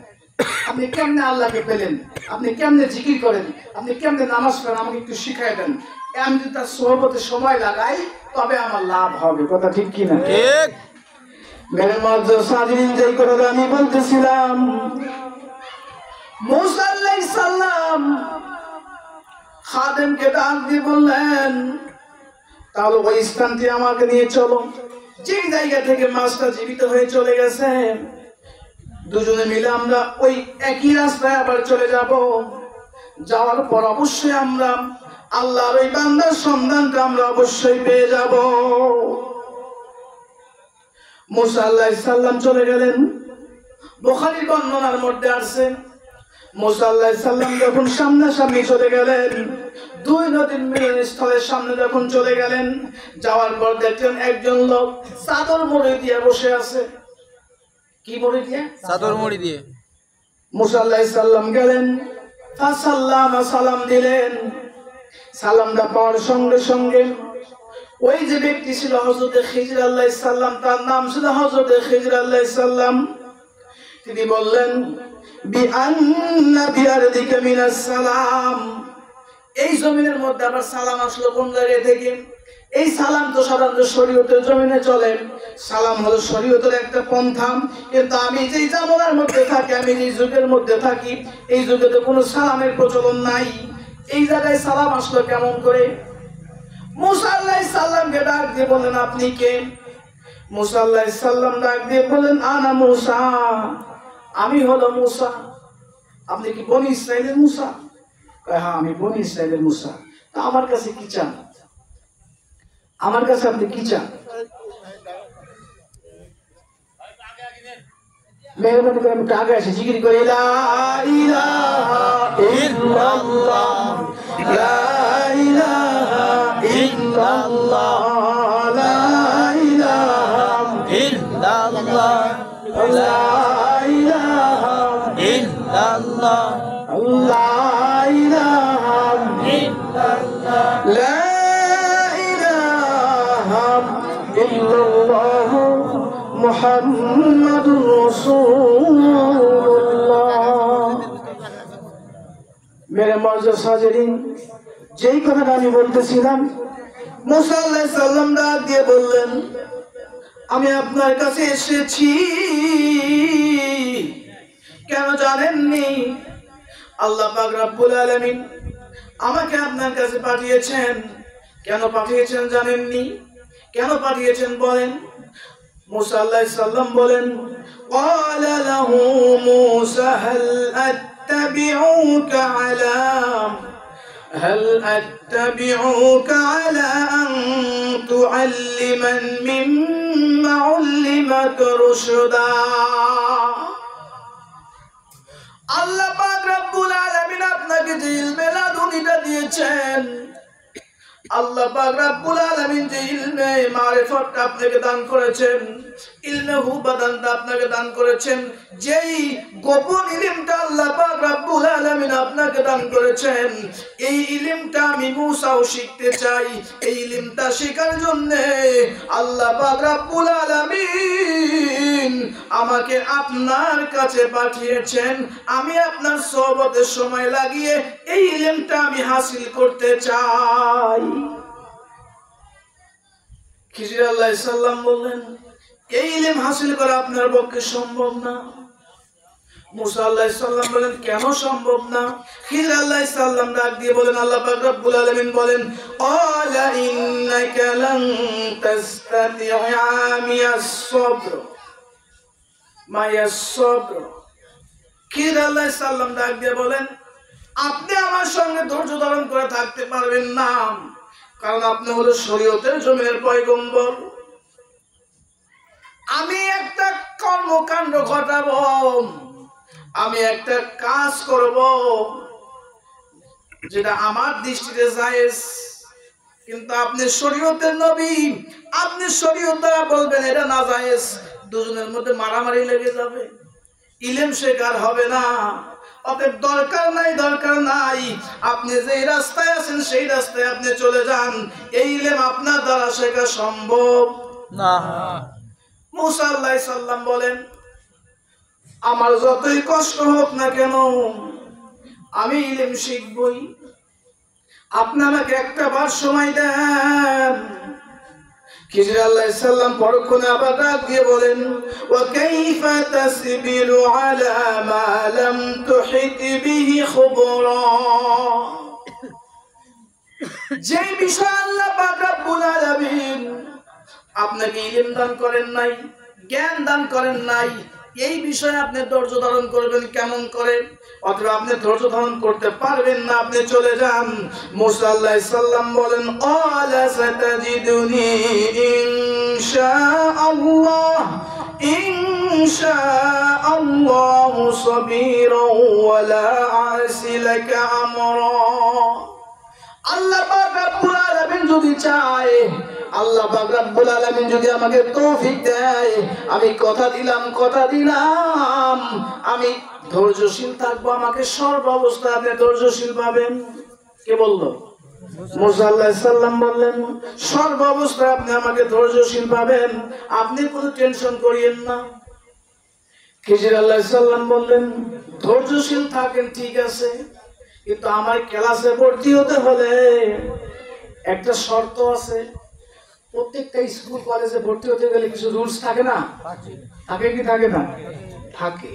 আপনি কেমনে আল্লাহকে পেলেন, আপনি কেমনে জিকির করেন, আপনি কেমনে নামাজ পড়েন, আমাকে একটু শিখাই দেন। আমি যদি তার সহবতে সময় লাগাই, তবে আমার লাভ হবে। কথা ঠিক কিনা? ঠিক। মেরে মধ্যে সাজিন যেই করে আমি বলতেছিলাম, মুসা আলাইহিস সালাম খাদেমকে ডাক দিয়ে বললেন, তাহলে ওই স্থানটি আমাকে নিয়ে চলো, যে জায়গা থেকে মাছটা জীবিত হয়ে চলে গেছে। দুজনে মিলে আমরা ওই একই রাস্তায় আবার চলে যাব। যাওয়ার পর অবশ্যই আমরা আল্লাহর ওই বান্দার সন্ধানটা আমরা অবশ্যই পেয়ে যাব। মুসা আলাইহিস সালাম চলে গেলেন। বুখারীর বর্ণনার মধ্যে আছে মুসা আলাইহিস সালাম যখন সামনাসামনি চলে গেলেন, দুই নদীর মিলনস্থলের সামনে যখন চলে গেলেন, যাওয়ার পর দেখলেন একজন লোক চাদর মুড়ি দিয়ে বসে আছে। কি মুড়ি দিয়ে? চাদর মুড়ি দিয়ে। মুসা আলাইহিস সালাম গেলেন, ফাসাল্লামা, সালাম দিলেন। সালামটা পাওয়ার সঙ্গে সঙ্গে ওই যে ব্যক্তি ছিল হযরত খিজর আলাইহিস সালাম, তার নাম ছিল হযরত খিজর আলাইহিস সালাম। তিনি বললেন, বিআন্না বিআরদিকা মিনাস সালাম, এই জমিনের মধ্যে আবার সালাম আসলো কোন জায়গা থেকে? এই সালাম তো সাধারণত শরীয়তের জমিনে চলে, সালাম হলো শরীয়তের একটা পন্থা, কিন্তু আমি যেই জামানার মধ্যে থাকি, আমি যেই যুগের মধ্যে থাকি, এই যুগে তো কোনো সালামের প্রচলন নাই। এই জায়গায় সালাম আসলো কেমন করে? মুসা আলাইহিস সালামকে ডাক দিয়ে বলেন, আপনি কে? মুসা আলাইহিস সালাম ডাক দিয়ে বলেন, আনা মুসা, আমি হলো মুসা। আপনি কি বনি ইসরাইলের মুসা? হ্যাঁ, আমি বনি ইসরাইলের মুসা। তা আমার কাছে কি চান? আমার কাছে আপনি কি চান? মেহরবানি করে আমি আগে আসে জিকির করি, লা ইলাহা ইল্লাল্লাহ, লা ইলাহা ইল্লাল্লাহ, লা ইলাহা ইল্লাল্লাহ, লা ইলাহা ইল্লাল্লাহ, লা ইলাহা ইল্লাল্লাহ, লা ইলাহা ইল্লাল্লাহ, মুহাম্মাদুর রাসূলুল্লাহ। মেরে মুআজ্জাজ হাজিরিন, যেই কথাটা আমি বলতেছিলাম, মুসা আলাইহিস সালাম ডাক দিয়ে বললেন, আমি আপনার কাছে এসেছি কেন জানেননি? আল্লাহ পাক রব্বুল আলামিন আমাকে আপনার কাছে পাঠিয়েছেন। কেন পাঠিয়েছেন জানেননি? কেন পাঠিয়েছেন বলেন? মুসা আলাইহিস সালাম বলেন, ক্বালা লাহু মূসা হাল আত্তাবিউকা আলা আন তুআল্লিমান মিম্মা উল্লিমাকা রুশদা। আল্লাহ পাক রব্বুল আলামিন আপনাকে যে ইলমে লাদুনিটা দিয়েছেন, আল্লাহ পাক রব্বুল আলামিন যে ইলমে মারিফতটা আপনাকে দান করেছেন, ইলমে হুবাদানটা আপনাকে দান করেছেন, যেই গোপন ইলমটা আল্লাহ পাক রব্বুল আলামিন আপনাকে দান করেছেন, এই ইলমটা আমি মুসাও শিখতে চাই। এই ইলমটা শেখার জন্য আল্লাহ পাক রব্বুল আলামিন আমাকে আপনার কাছে পাঠিয়েছেন। আমি আপনার সোহবতের সময় লাগিয়ে এই ইলমটা আমি হাসিল করতে চাই। খিজির আলাইহিস সালাম বললেন, এই ইলম হাসিল করা আপনার পক্ষে সম্ভব না। মুসা আলাইহিস সালাম বলেন, কেন সম্ভব না? খিজির আলাইহিস সালাম ডাক দিয়ে বলেন, আল্লাহ পাক রব্বুল আলামিন বলেন, ক্বালা ইন্নাকা লান তাসতাতিআ মিয়াস সাবর মায়াস সাবর। খিজির আলাইহিস সালাম ডাক দিয়ে বলেন, আপনি আমার সঙ্গে ধৈর্য ধারণ করে থাকতে পারবেন না, কারণ আপনি হলো শরীয়তের জমিনের পয়গম্বর। আমি একটা কর্মকাণ্ড ঘটাবো, আমি একটা কাজ করব যেটা আমার দৃষ্টিতে জায়েজ, কিন্তু আপনি শরীয়তের নবী, আপনি শরীয়ত দ্বারা বলবেন এটা না জায়েজ, দুজনের মধ্যে মারামারি লেগে যাবে, ইলম শেখার হবে না। অতএব দরকার নাই, আপনি যে রাস্তায় আছেন সেই রাস্তায় আপনি চলে যান, এই ইলম আপনার দ্বারা শেখা সম্ভব না। মুসা আলাইহিস সালাম বলেন, আমার যতই কষ্ট হোক না কেন আমি ইলম শিখবই। আপনি আমাকে একটা বার সময় দেন। খিজির আলাইহিস সালাম পরক্ষণে আবার ডাক দিয়ে বলেন, ওয়া কাইফা তাসবিরু আলা মা লাম তুহিত বিহি খুবরা। যে বিষয় আল্লাহ পাক রব্বুল আলামিন আপনাকে ইলম দান করেন নাই, জ্ঞান দান করেন নাই, এই বিষয়ে আপনি ধৈর্য ধারণ করবেন কেমন করে? অথবা আপনি ধৈর্য ধারণ করতে পারবেন না, আপনি চলে যান। মুসা আলাইহিস সালাম বলেন, ক্বালা সাতাজিদুনি ইনশাআল্লাহ شاء الله صبيرا ولا عاصي لك أمرا আল্লাহ পাক রব্বুল আলামিন যদি চায়, আল্লাহ পাক রব্বুল আলামিন যদি আমাকে তৌফিক দেয়, আমি কথা দিলাম আমি ধৈর্যশীল থাকবো। আমাকে সর্ব অবস্থায় আপনি ধৈর্যশীল পাবেন। কে বললো? মুসা আলাইহিস সালাম বললেন, সর্ব অবস্থায় আপনি আমাকে ধৈর্যশীল পাবেন, আপনি কোনো টেনশন করিয়েন না। খিজির আলাইহিস সালাম বললেন, ধৈর্যশীল থাকেন ঠিক আছে, কিন্তু আমার ক্লাসে ভর্তি হতে হলে একটা শর্ত আছে। প্রত্যেকটা স্কুল কলেজে ভর্তি হতে গেলে কিছু রুলস থাকে না? থাকে কি থাকে না? থাকে।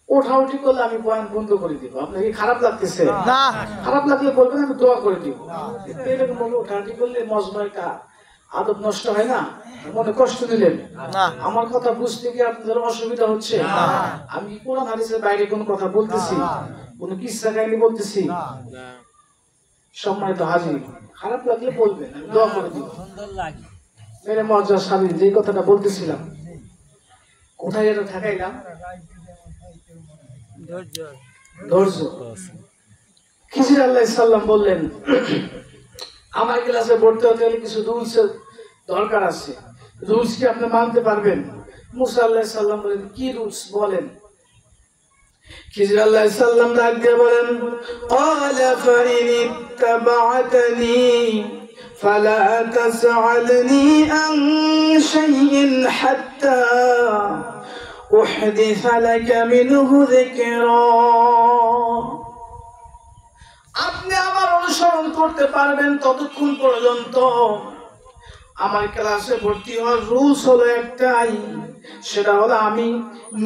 ওঠাউঠি করলে আমি বয়ান বন্ধ করে দিব। আপনার কি খারাপ লাগতেছে? না। খারাপ লাগলে বলবেন, আমি দোয়া করে দিব। এরকম ভাবে ওঠাউঠি করলে মজমাটা আদব নষ্ট হয় না? মনে কষ্ট দিলেন না। আমার কথা বুঝতে গিয়ে আপনাদের অসুবিধা হচ্ছে? আমি কি কোরআন হাদিসের বাইরে কোনো কথা বলতেছি? কোনো কিসসা কাহিনী বলতেছি? সম্মানিত হাজির, খারাপ লাগলে বলবেন, আমি দোয়া করে দিব। মেরে মজা স্বামী, যে কথাটা বলতেছিলাম, কোথায় এটা ঠেকাইলাম? ধৈর্য। খিজির আলাইহিস সালাম বললেন, আমার ক্লাসে ভর্তি হতে হলে কিছু রুলস দরকার আছে, রুলস কি আপনি মানতে পারবেন? মুসা আলাইহিস সালাম বলেন, কি রুলস বলেন? খিজির আলাইহিস সালাম ডাক দিয়ে বলেন, ক্বালা ফাইন ইত্তাবা'তানি ফালা তাসআলনি আন শাইইন হাত্তা উহদিস লাকা মিনহু যিকরা। আপনি আমার অনুসরণ করতে পারবেন ততক্ষণ পর্যন্ত আমার ক্লাসে ভর্তি হওয়ার রুলস হলো একটাই, সেটা হলো আমি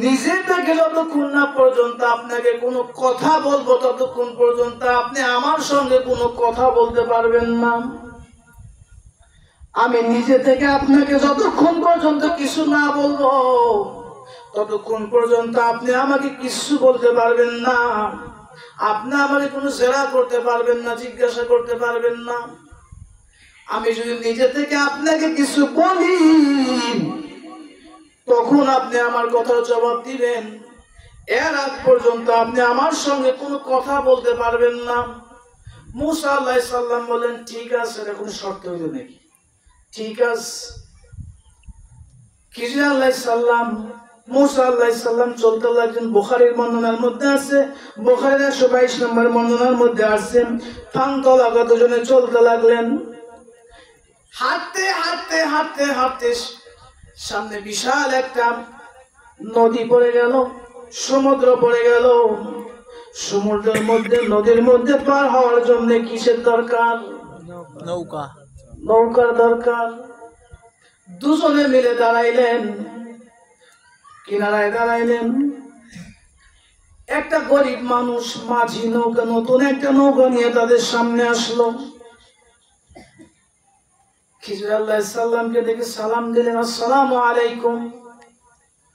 নিজে থেকে যতক্ষণ না পর্যন্ত আপনাকে কোনো কথা বলবো ততক্ষণ পর্যন্ত আপনি আমার সঙ্গে কোনো কথা বলতে পারবেন না। আমি নিজে থেকে আপনাকে যতক্ষণ পর্যন্ত কিছু না বলবো ততক্ষণ পর্যন্ত আপনি আমাকে কিছু বলতে পারবেন না। আপনি আমাকে কোনো জেরা করতে পারবেন না, জিজ্ঞাসা করতে পারবেন না। আমি যদি নিজে থেকে আপনাকে কিছু বলি তখন আপনি আমার কথার জবাব দিবেন, এর আগ পর্যন্ত আপনি আমার সঙ্গে কোনো কথা বলতে পারবেন না। মুসা আলাইহিস সালাম বলেন, ঠিক আছে, এটা কোনো শর্ত হইল নাকি? ঠিক আছে। খিজির আলাইহিস সালাম মুসা আলাইহিস সালাম চলতে লাগলেন। বুখারীর বর্ণনার মধ্যে আছে, বুখারীর 122 নম্বর বর্ণনার মধ্যে আছে, ফান্তলাকা দুজনে চলতে লাগলেন। হাঁটতে হাঁটতে হাঁটতে হাঁটতে সামনে বিশাল একটা নদী পড়ে গেল, সমুদ্র পড়ে গেল। সমুদ্রের মধ্যে, নদীর মধ্যে পার হওয়ার জন্য কিসের দরকার? নৌকা। নৌকার দরকার। দুজনে মিলে দাঁড়াইলেন, কিনারায় দাঁড়াইলেন। একটা গরিব মানুষ মাঝি নৌকা, নতুন একটা নৌকা নিয়ে তাদের সামনে আসলো। খিজির আলাইহিস সালামকে দেখে সালাম দিলেন, আসসালামু আলাইকুম।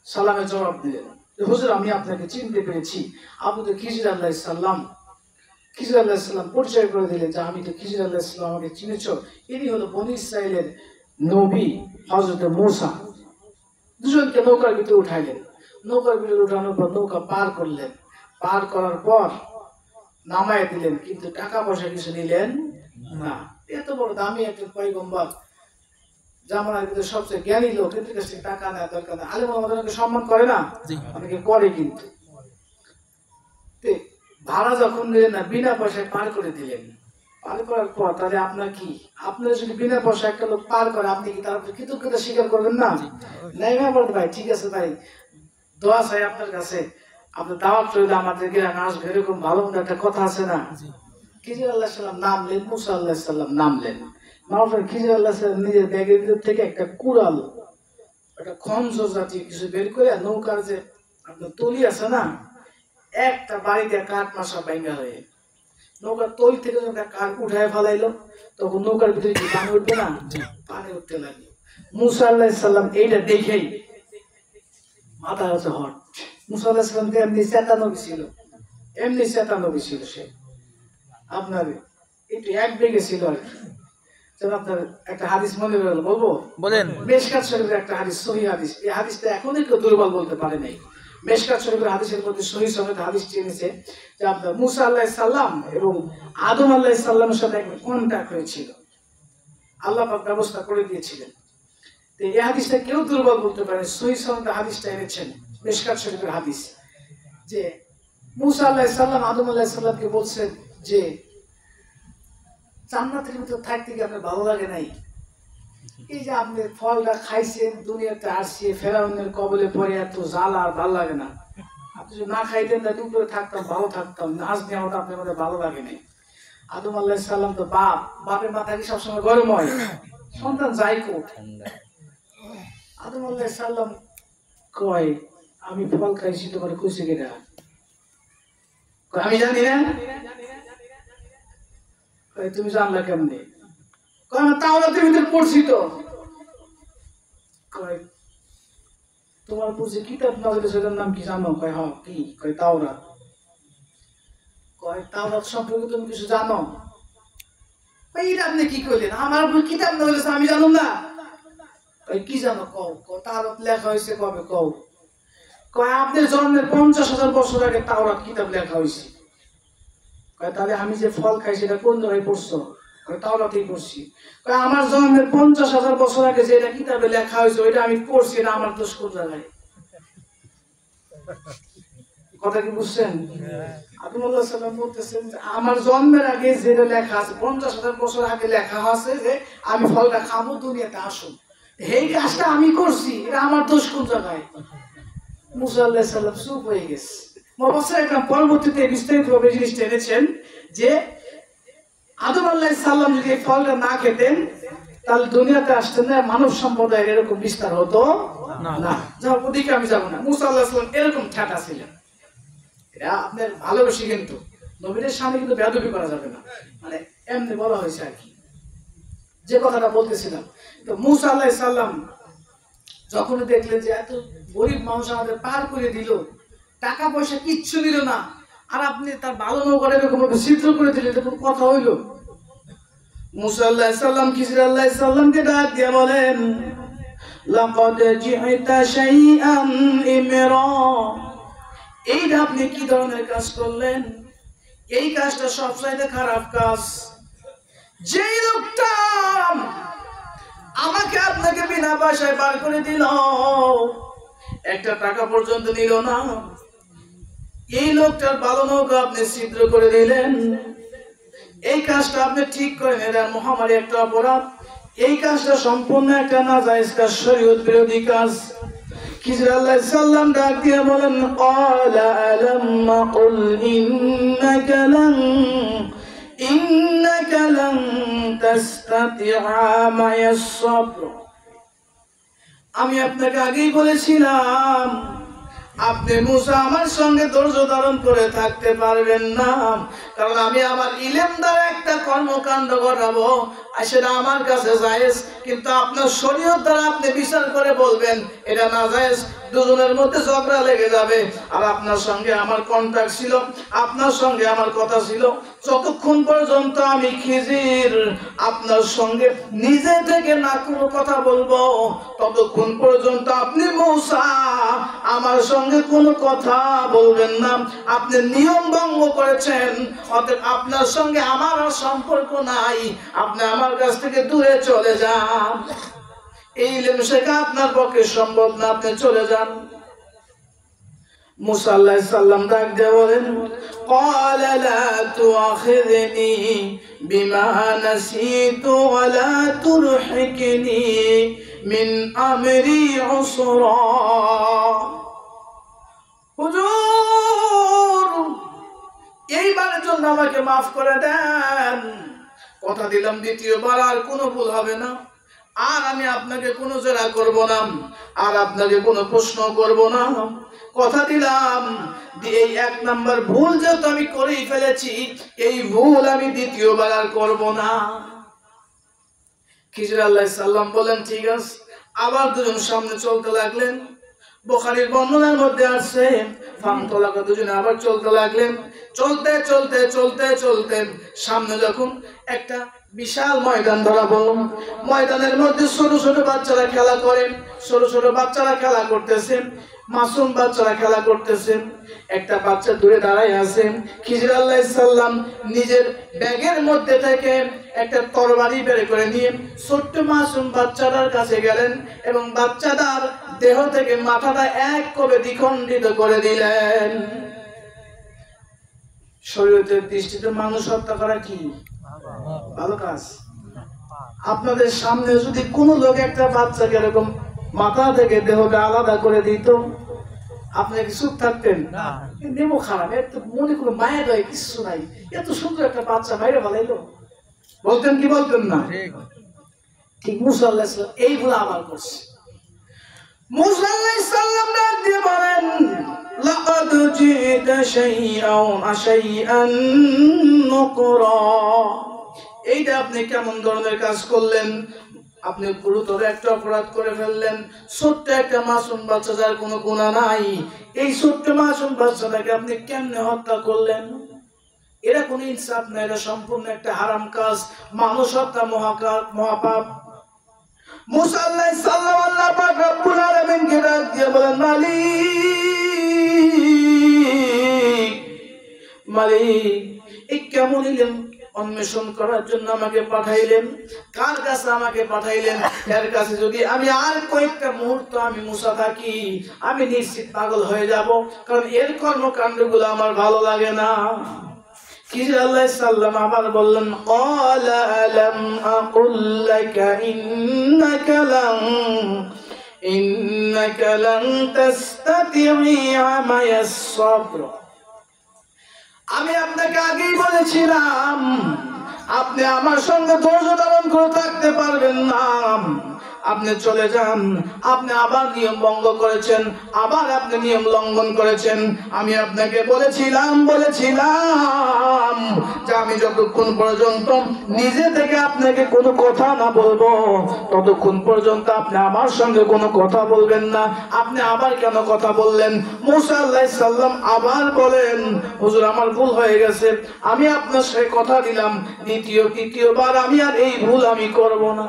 সালামের জবাব দিলেন, হুজুর আমি আপনাকে চিনতে পেরেছি, আপনি তো খিজির আলাইহিস সালাম। খিজির আলাইহিস সালাম পরিচয় করে দিলেন যে আমি তো খিজির আলাইহিস সালাম, আমাকে চিনেছো, ইনি হলো বনী ইসরাইলের নবী হযরত মূসা। দুজনকে নৌকার ভিতরে উঠাইলেন। নৌকার ভিতরে উঠানোর পর নৌকা পার করলেন। পার করার পর নামায় দিলেন, কিন্তু টাকা পয়সা কিছু নিলেন না। এত বড় দামি একটা পয়গম্বর, জামানার ভিতরে সবচেয়ে জ্ঞানী লোক, কিন্তু কাছে টাকা নেওয়া দরকার না। আলেম আমাদেরকে সম্মান করে না? অনেকে করে, কিন্তু ভাড়া যখন দিলেন না, বিনা পয়সায় পার করে দিলেন। পার করার পর তাহলে আপনার কি, আপনার যদি বিনা পয়সা একটা লোক পার করে, আপনি কি তার কৃতজ্ঞতা স্বীকার করবেন না? নাই বলতে ভাই ঠিক আছে ভাই, দোয়া চাই আপনার কাছে, আপনার দাওয়াত রইলে আমাদের গ্রামে আসবে, এরকম ভালো মন্দ একটা কথা আছে না? খিজির আলাইহিস সালাম নামলেন, মুসা আলাইহিস সালাম নামলেন। নামার খিজির আলাইহিস সালাম নিজের ব্যাগের ভিতর থেকে একটা কুড়াল, একটা খঞ্জ জাতীয় কিছু বের করে নৌকার যে আপনার তলি আছে না, একটা বাড়িতে কাঠ মাসা ভাঙা হয়ে নৌকার তলি থেকে যখন কাঠ উঠায় ফেলাইলো, তখন নৌকার ভিতরে কি পানি উঠবে না? পানি উঠতে লাগলো। মুসা আলাইহিস সালাম এইটা দেখেই মাথা হচ্ছে হট। মুসা আলাইহিস সালামকে এমনি চেতানবী ছিল, সে আপনার একটু এক বেগে ছিল আর কি। যেমন আপনার একটা হাদিস মনে হলো, বলবো? বলেন। মেশকাত শরীফের একটা হাদিস, সহিহ হাদিস। এই হাদিসটা এখনই কেউ দুর্বল বলতে পারে নাই। মেশকাত শরীফের হাদিসের মধ্যে সহিহ সনদ হাদিস এনেছে যে আপনার মুসা আলাইহিস সালাম এবং আদম আলাইহিস সালামের সাথে একটা কন্টাক্ট হয়েছিল, আল্লাহ পাক ব্যবস্থা করে দিয়েছিলেন। তো এই হাদিসটা কেউ দুর্বল বলতে পারে। সহিহ সনদে হাদিসটা এনেছেন মেশকাত শরীফের হাদিস, যে মুসা আলাইহিস সালাম আদম আলাইহিস সালামকে বলছেন যে জান্নাতের ভিতর থাকতে কি আপনার ভালো লাগে নাই? এই যে আপনি ফলটা খাইছেন, দুনিয়াতে আসছে, ফেরাউনের কবলে পড়ে এত জ্বালা, আর ভালো লাগে না। আপনি যদি না খাইতেন তাহলে উপরে থাকতাম, ভালো থাকতাম, নাচ নেওয়াটা আপনার মধ্যে ভালো লাগে নাই। আদম আলাইহিস সালাম তো বাপের মাথা কি সবসময় গরম হয়? সন্তান যাই কোট। আদম আলাইহিস সালাম কয়, আমি ফল খাইছি, তোমার খুশি কিনা? আমি জানি না। তুমি জানলা কেমনে? তাওরাতের ভিতরে পড়ছি তো। তোমার পড়ছি কিতাব নাজিল, সেটার নাম কি জানো? কয় হ্যাঁ। কি? কয় তাওরাত। কয় তাওরাত সম্পর্কে তুমি কিছু জানো? এটা আপনি কি করলেন? আমার উপর কিতাব নাজিল আমি জানো না? কয় কি জানো? কও। তাওরাত লেখা হয়েছে কবে? কও। কয় আপনার জন্মের 50,000 বছর আগে তাওরাত কিতাব লেখা হয়েছে। কয় তাহলে আমি যে ফল খাই সেটা কোন জায়গায় পড়ছো? কয় তাওরাতেই পড়ছি। কয় আমার জন্মের 50,000 বছর আগে যেটা কিতাবে লেখা হয়েছে ওইটা আমি পড়ছি, এটা আমার দোষ কোন জায়গায়? কথা কি বুঝছেন? আদম আলাইহিস সালাম বলতেছেন যে আমার জন্মের আগে যেটা লেখা আছে, 50,000 বছর আগে লেখা আছে যে আমি ফলটা খাবো, দুনিয়াতে আসুন, এই কাজটা আমি করছি, এটা আমার দোষ কোন জায়গায়? মুসা আলাইহিস সালাম চুপ হয়ে গেছে। মুফাসসির একরাম পরবর্তীতে বিস্তারিতভাবে জিনিসটা এনেছেন যে আদম আলাইহিস সালাম যদি এই ফলটা না খেতেন তাহলে দুনিয়াতে আসতেন না, মানব সম্প্রদায়ের এরকম বিস্তার হতো না। যাও ওদিকে আমি যাবো না। মুসা আলাইহিস সালাম এরকম ঠাটা ছিলেন। এটা আপনার ভালোবেসে, কিন্তু নবীদের সামনে কিন্তু বেয়াদবি করা যাবে না, মানে এমনি বলা হয়েছে আর কি। যে কথাটা বলতেছিলাম, তো মুসা আলাইহিস সালাম যখন দেখলেন যে এত গরিব মানুষ আমাদের পার করে দিল, টাকা পয়সা কিচ্ছু দিল না, আর আপনি তার ভালো নৌকা এরকম ছিদ্র করে দিলেন, এটা কোনো কথা হইল? মুসা আলাইহিস সালাম খিজির আলাইহিস সালামকে ডাক দিয়ে বলেন, লাকাদ জি'তা শাইআন ইমরা, এইটা আপনি কি ধরনের কাজ করলেন? এই কাজটা সবচাইতে খারাপ কাজ। যেই লোকটা আমাকে আপনাকে বিনা পয়সায় পার করে দিল, একটা টাকা পর্যন্ত নিল না, এই লোকটার ভালো নৌকা আপনি ছিদ্র করে দিলেন, এই কাজটা আপনি ঠিক করেন, এটা মহামারী একটা অপরাধ। এই কাজটা সম্পূর্ণ একটা নাজায়েজ কাজ, শরীয়ত বিরোধী কাজ। খিজির আলাইহিস সালাম ডাক দিয়ে বলেন, ক্বালা আলাম আকুল ইন্নাকা লান তাসতাতিআ মা'আস সাবর, আমি আপনাকে আগেই বলেছিলাম আপনি মুসা আমার সঙ্গে ধৈর্য ধারণ করে থাকতে পারবেন না, কারণ আমি আমার ইলম দ্বারা একটা কর্মকাণ্ড ঘটাবো, আর সেটা আমার কাছে জায়েজ, কিন্তু আপনার শরীয়ত দ্বারা আপনি বিচার করে বলবেন এটা না জায়েজ, দুজনের মধ্যে ঝগড়া লেগে যাবে। আর আপনার সঙ্গে আমার কন্টাক্ট ছিল, আপনার সঙ্গে আমার কথা ছিল, যতক্ষণ পর্যন্ত আমি খিজির আপনার সঙ্গে নিজে থেকে না কোনো কথা বলবো, ততক্ষণ পর্যন্ত আপনি মূসা আমার সঙ্গে কোনো কথা বলবেন না। আপনি নিয়ম ভঙ্গ করেছেন, অতএব আপনার সঙ্গে আমার আর সম্পর্ক নাই, আপনি আমার কাছ থেকে দূরে চলে যান। এই ইলম শেখা আপনার পক্ষে সম্ভব না, আপনি চলে যান। মুসা আলাইহিস সালাম ডাক দিয়ে বলেন, ক্বালা লা তুআখিযনি বিমা নাসিতু ওয়া লা তুরহিকনি মিন আমরি উসরা। হুজুর, এইবারের জন্য আমাকে মাফ করে দেন, কথা দিলাম দ্বিতীয়বার আর কোনো ভুল হবে না, আর আমি আপনাকে কোনো জেরা করব না, আর আপনাকে কোনো প্রশ্ন করব না, কথা দিলাম। এই 1 নাম্বার ভুল যেহেতু আমি করেই ফেলেছি, এই ভুল আমি দ্বিতীয়বার আর করব না। খিজির আলাইহিস সালাম বলেন ঠিক আছে। আবার দুজন সামনে চলতে লাগলেন। বুখারীর বর্ণনার মধ্যে আছে ফান্তলাকা, দুজনে আবার চলতে লাগলেন। চলতে চলতে চলতে চলতে সামনে যখন একটা বিশাল ময়দান ধরাবো, ময়দানের মধ্যে ছোট ছোট বাচ্চারা খেলা করেন, ছোট ছোট বাচ্চারা খেলা করতেছেন, মাসুম বাচ্চারা খেলা করতেছেন। একটা বাচ্চা দূরে দাঁড়ায় আছেন। খিজির আলাইহিস সালাম নিজের ব্যাগের মধ্যে থেকে একটা তরবারি বের করে নিয়ে ছোট্ট মাসুম বাচ্চাটার কাছে গেলেন এবং বাচ্চাটার দেহ থেকে মাথাটা এক কোপে দ্বিখণ্ডিত করে দিলেন। শরীয়তের দৃষ্টিতে মানুষ হত্যা করা কি ভালো কাজ? আপনাদের সামনে যদি কোনো লোক একটা বাচ্চাকে এরকম মাথা থেকে দেহটা আলাদা করে দিত, আপনি কি চুপ থাকতেন? নেমো খারাপ, এত মনে কোনো মায়া দয় কিছু নাই, এত সুন্দর একটা বাচ্চা বাইরে ভালাইলো, বলতেন কি বলতেন না? ঠিক মুসা আলাইহিস সালাম এইগুলো আবার করছে। মুসা আলাইহিস সালাম ডাক দিয়ে বলেন, লাকাদ জিতা শাইআন নুকরা, এইটা আপনি কেমন ধরনের কাজ করলেন? আপনি গুরুতর একটা অপরাধ করে ফেললেন। ছোট্ট একটা মাসুম বাচ্চা যার কোনো গুনাহ নাই, এই ছোট্ট মাসুম বাচ্চাটাকে আপনি কেমনে হত্যা করলেন? এটা কোনো ইনসাফ না, এটা সম্পূর্ণ একটা হারাম কাজ, মানুষ হত্যা মহাপাপ। মুসা আলাইহিস সালাম আল্লাহ পাক রব্বুল আলামিনকে ডাক দিয়ে বলেন, মালিক এই কেমন ইলম অন্বেষণ করার জন্য আমাকে পাঠাইলেন? কার কাছে আমাকে পাঠাইলেন? এর কাছে যদি আমি আর কয়েকটা মুহূর্ত আমি মুসা থাকি, আমি নিশ্চিত পাগল হয়ে যাব, কারণ এর কর্মকাণ্ডগুলো আমার ভালো লাগে না। খিজির আলাইহিস সালাম আবার বললেন, ক্বালা আলাম আকুল লাকা ইন্নাকা লান তাসতাতি'a মা'আস সাবর, আমি আপনাকে আগেই বলেছিলাম আপনি আমার সঙ্গে ধৈর্য ধারণ করে থাকতে পারবেন না, আপনি চলে যান। আপনি আবার নিয়ম ভঙ্গ করেছেন, আবার আপনি নিয়ম লঙ্ঘন করেছেন। আমি আপনাকে বলেছিলাম যে আমি যতক্ষণ পর্যন্ত নিজে থেকে আপনাকে কোনো কথা না বলবো, ততক্ষণ পর্যন্ত আপনি আমার সঙ্গে কোনো কথা বলবেন না। আপনি আবার কেন কথা বললেন? মুসা আলাইহিস সালাম আবার বলেন, হুজুর আমার ভুল হয়ে গেছে, আমি আপনার সাথে কথা দিলাম তৃতীয়বার আমি আর এই ভুল আমি করব না।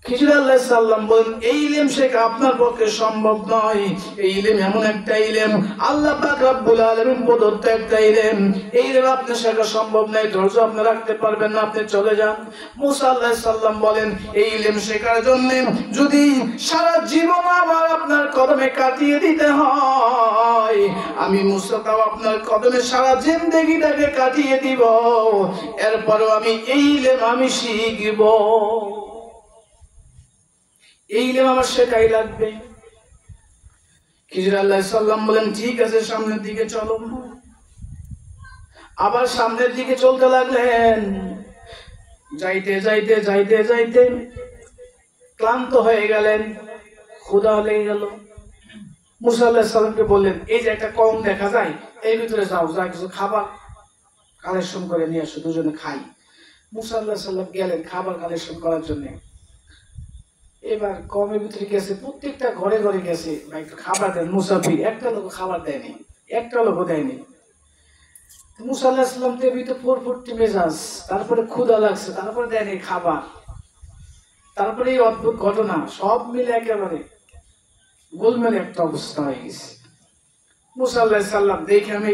খিজির আলাইহিস সালাম বলেন, এই ইলম শেখা আপনার পক্ষে সম্ভব নয়। এই ইলম এমন একটা ইলম, আল্লাহ পাক রব্বুল আলামিন প্রদত্ত একটা ইলম, এই ইলম আপনি শেখা সম্ভব নয়, ধৈর্য আপনি রাখতে পারবেন না, আপনি চলে যান। মুসা আলাইহিস সালাম বলেন, এই ইলম শেখার জন্য যদি সারা জীবন আমার আপনার কদমে কাটিয়ে দিতে হয়, আমি মুসা তাও আপনার কদমে সারা জিন্দেগিটাকে কাটিয়ে দিব, এরপরও আমি এই ইলম আমি শিখব, এই ইলম আমার শেখাই লাগবে। খিজির আলাইহিস সালাম বলেন, ঠিক আছে সামনের দিকে চলো। আবার সামনের দিকে চলতে লাগলেন। যাইতে যাইতে যাইতে যাইতে ক্লান্ত হয়ে গেলেন, ক্ষুধা লেগে গেল। মুসা আলাইহিস সালামকে বললেন, এই যে একটা কম দেখা যায়, এই ভিতরে যাও, যা কিছু খাবার কালেকশন করে নিয়ে আসো, দুজনে খাই। মুসা আলাইহিস সালাম গেলেন খাবার কালেকশন করার জন্য। এবার কমের ভিতরে গেছে, প্রত্যেকটা ঘরে ঘরে গেছে, একটু খাবার দেন মুসাফির, একটা লোক খাবার দেয়নি, একটা লোক দেয়নি। মুসা আলাইহিস সালাম তো এমনি তো ফুরফুরতি মেজাজ, তারপরে ক্ষুধা লাগছে, তারপরে দেয়নি খাবার, তারপরে এই অদ্ভুত ঘটনা, সব মিলে একেবারে গোলমেলে একটা অবস্থা হয়ে গেছে। মুসা আলাইহিস সালাম দেখে আমি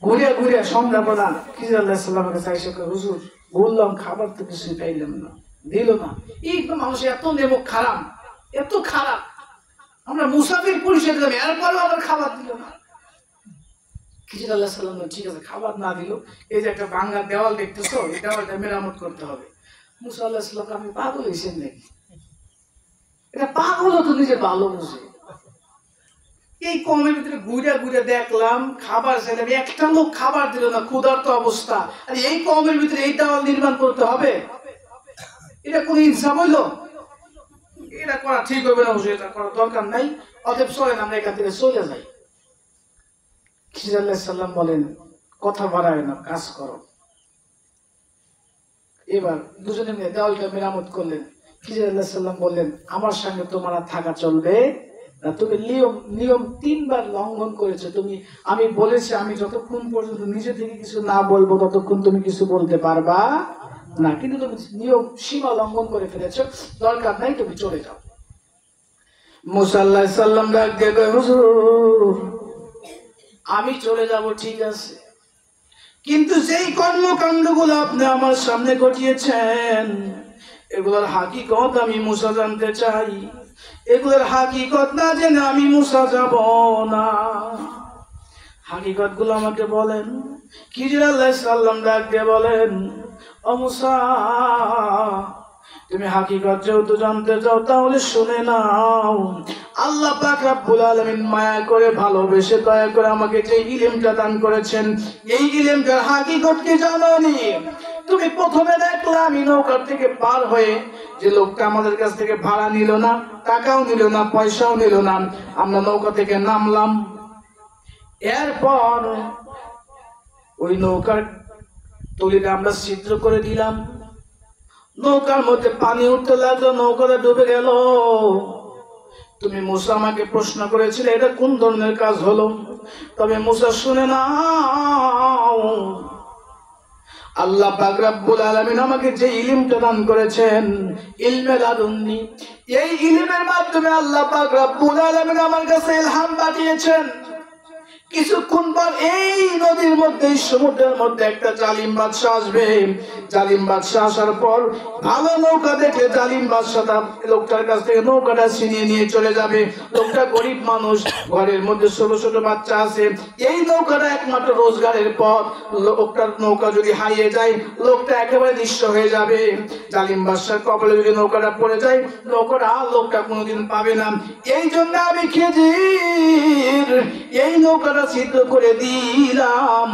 ঘুরিয়া ঘুরিয়া সন্ধ্যাবেলা খিজির আলাইহিস সালামের কাছে এসে কয়, হুজুর বললাম খাবার তো কিছুই পাইলাম না, দিল না। এই তো মানুষ এত নেমক খারাপ, এত খারাপ, আমরা মুসাফির পরিষদ দিলাম, এরপরও আমার খাবার দিল না। খিজির আলাইহিস সালাম ঠিক আছে, খাবার না দিল, এই যে একটা ভাঙা দেওয়াল দেখতেছো, এই দেওয়ালটা মেরামত করতে হবে। মুসা আলাইহিস সালাম, আপনি পাগল হয়েছেন নাকি? এটা পাগল তো নিজে ভালো বুঝে। এই কমের ভিতরে ঘুরে ঘুরে দেখলাম, খাবার চাইলাম, একটা লোক খাবার দিল না, ক্ষুধার্ত অবস্থা, আর এই কমের ভিতরে এই দেওয়াল নির্মাণ করতে হবে? এটা কোন ইনসাফ হইল? এটা করা ঠিক হবে না, এটা করার দরকার নাই, অতএব চলেন আমরা এখান থেকে চলে যাই। খিজির আলাইহিস সালাম বলেন, কথা বাড়ায় না, কাজ করো। এবার দুজনে মিলে দেওয়ালটা মেরামত করলেন। খিজির আলাইহিস সালাম বললেন, আমার সঙ্গে তোমার থাকা চলবে না, তুমি নিয়ম নিয়ম 3 বার লঙ্ঘন করেছো। তুমি, আমি বলেছি আমি যতক্ষণ পর্যন্ত নিজে থেকে কিছু না বলবো ততক্ষণ তুমি কিছু বলতে পারবা না, কিন্তু তুমি নিয়ম সীমা লঙ্ঘন করে ফেলেছো, দরকার নাই, তুমি চলে যাও। মুসা আলাইহিস সালাম ডাক দিয়ে কয়, হুজুর আমি চলে যাব ঠিক আছে, কিন্তু যেই কর্মকাণ্ডগুলো আপনি আমার সামনে ঘটিয়েছেন এগুলোর হাকিকত আমি মুসা জানতে চাই। এগুলোর হাকিকত না জেনে আমি মুসা যাব না। হাকিকত গুলো আমাকে বলেন। খিজির আলাইহিস সালাম ডাক দিয়ে বলেন, ও মুসা, তুমি হাকিকত যেহেতু জানতে চাও তাহলে শুনে নাও। আল্লাহ পাক রব্বুল আলামিন মায়া করে, ভালোবেসে, দয়া করে আমাকে যে ইলমটা দান করেছেন, এই ইলমটার হাকিকত কি জানোনি? তুমি প্রথমে দেখলা আমি নৌকার থেকে পার হয়ে যে লোকটা আমাদের কাছ থেকে ভাড়া নিল না, টাকাও নিল না, পয়সাও নিল না, আমরা নৌকা থেকে নামলাম। এরপর ওই নৌকার তলিটা আমরা ছিদ্র করে দিলাম, নৌকার মধ্যে পানি উঠতে লাগলো, নৌকাটা ডুবে গেল। তুমি মুসা আমাকে প্রশ্ন করেছিলে এটা কোন ধরনের কাজ হলো, তবে মুসা শুনে নাও, আল্লাহ পাক রব্বুল আলামিন আমাকে যে ইলমটা দান করেছেন, ইলমে লাদুন্নি, এই ইলমের মাধ্যমে আল্লাহ পাক রব্বুল আলামিন আমার কাছে ইলহাম পাঠিয়েছেন। কিছুক্ষণ পর এই নদীর মধ্যে, সমুদ্রের মধ্যে একটা জালিম বাদশা আসবে। জালিম বাদশা আসার পর ভালো নৌকা দেখলে জালিম বাদশাটা লোকটার কাছ থেকে নৌকাটা ছিনিয়ে নিয়ে চলে যাবে। লোকটা গরিব মানুষ, ঘরের মধ্যে ছোট ছোট বাচ্চা আছে, এই নৌকাটা একমাত্র রোজগারের পথ। লোকটার নৌকা যদি হারিয়ে যায় লোকটা একেবারে নিঃস্ব হয়ে যাবে। জালিম বাদশার কপালে যদি নৌকাটা পড়ে যায় নৌকাটা লোকটা কোনোদিন পাবে না। এই জন্য আমি খিজির এই নৌকাটা ছিদ্র করে দিলাম।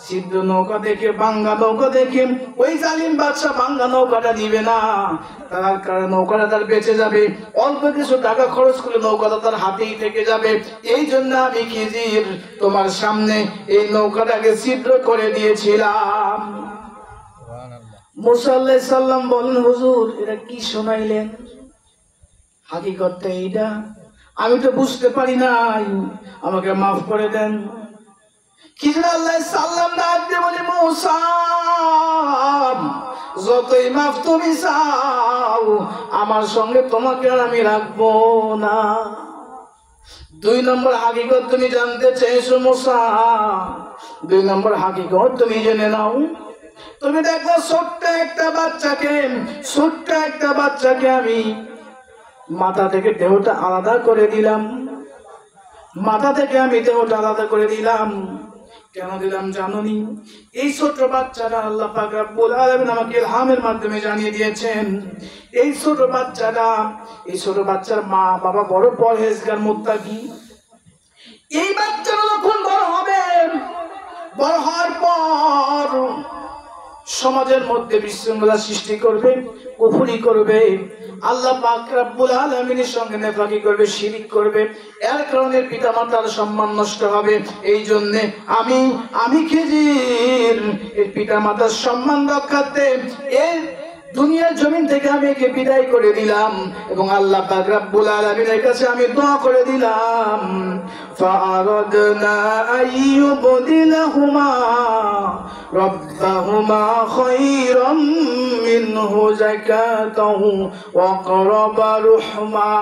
ছিদ্র নৌকা দেখে, ভাঙ্গা নৌকা দেখে ওই জালিম বাদশা ভাঙ্গা নৌকাটা নিবে না, তার কারণে নৌকাটা তার বেঁচে যাবে। অল্প কিছু টাকা খরচ করে নৌকাটা তার হাতেই থেকে যাবে। এই জন্য আমি খিজির তোমার সামনে এই নৌকাটাকে ছিদ্র করে দিয়েছিলাম। মুসা আলাইহিস সালাম বলেন, হুজুর এটা কি শোনাইলেন? হাকিকতটা এইটা, আমি তো বুঝতে পারি নাই, আমাকে মাফ করে দেন। খিজির আলাইহিস সালাম ডাক দিয়ে বলে, মুসা যতই মাফ তুমি চাও আমার সঙ্গে তোমাকে আর আমি রাখবো না। 2 নম্বর হাকিকত তুমি জানতে চেয়েছো মুসা, 2 নম্বর হাকিকত তুমি জেনে নাও। তুমি দেখো ছোট্ট একটা বাচ্চাকে আমি মাথা থেকে দেহটা আলাদা করে দিলাম। কেন দিলাম জানোনি? এই ছোট বাচ্চাটা আল্লাহ পাক রব্বুল আলামিন আমাকে ইলহামের মাধ্যমে জানিয়ে দিয়েছেন। এই ছোট বাচ্চার মা বাবা বড় পরহেজগার, মুত্তাকি। এই বাচ্চাটা যখন বড় হবে, বড় হওয়ার পর সমাজের মধ্যে বিশৃঙ্খলা সৃষ্টি করবে, কুফরি করবে, আল্লাহ পাক রব্বুল আলামিনের সঙ্গে নেফাকি করবে, শিরিক করবে। এর কারণে পিতামাতার সম্মান নষ্ট হবে। এই জন্য আমি খিজির এর পিতামাতার সম্মান রক্ষার্থে এই দুনিয়ার জমিন থেকে আমি একে বিদায় করে দিলাম এবং আল্লাহ পাক রব্বুল আলামিনের কাছে আমি দোয়া করে দিলাম, ফাআরাদনা আইয়ুবদিলাহুমা রব্বাহুমা খায়রাম মিনহু যাকাতাহু ওয়া আকরাবা রুহমা।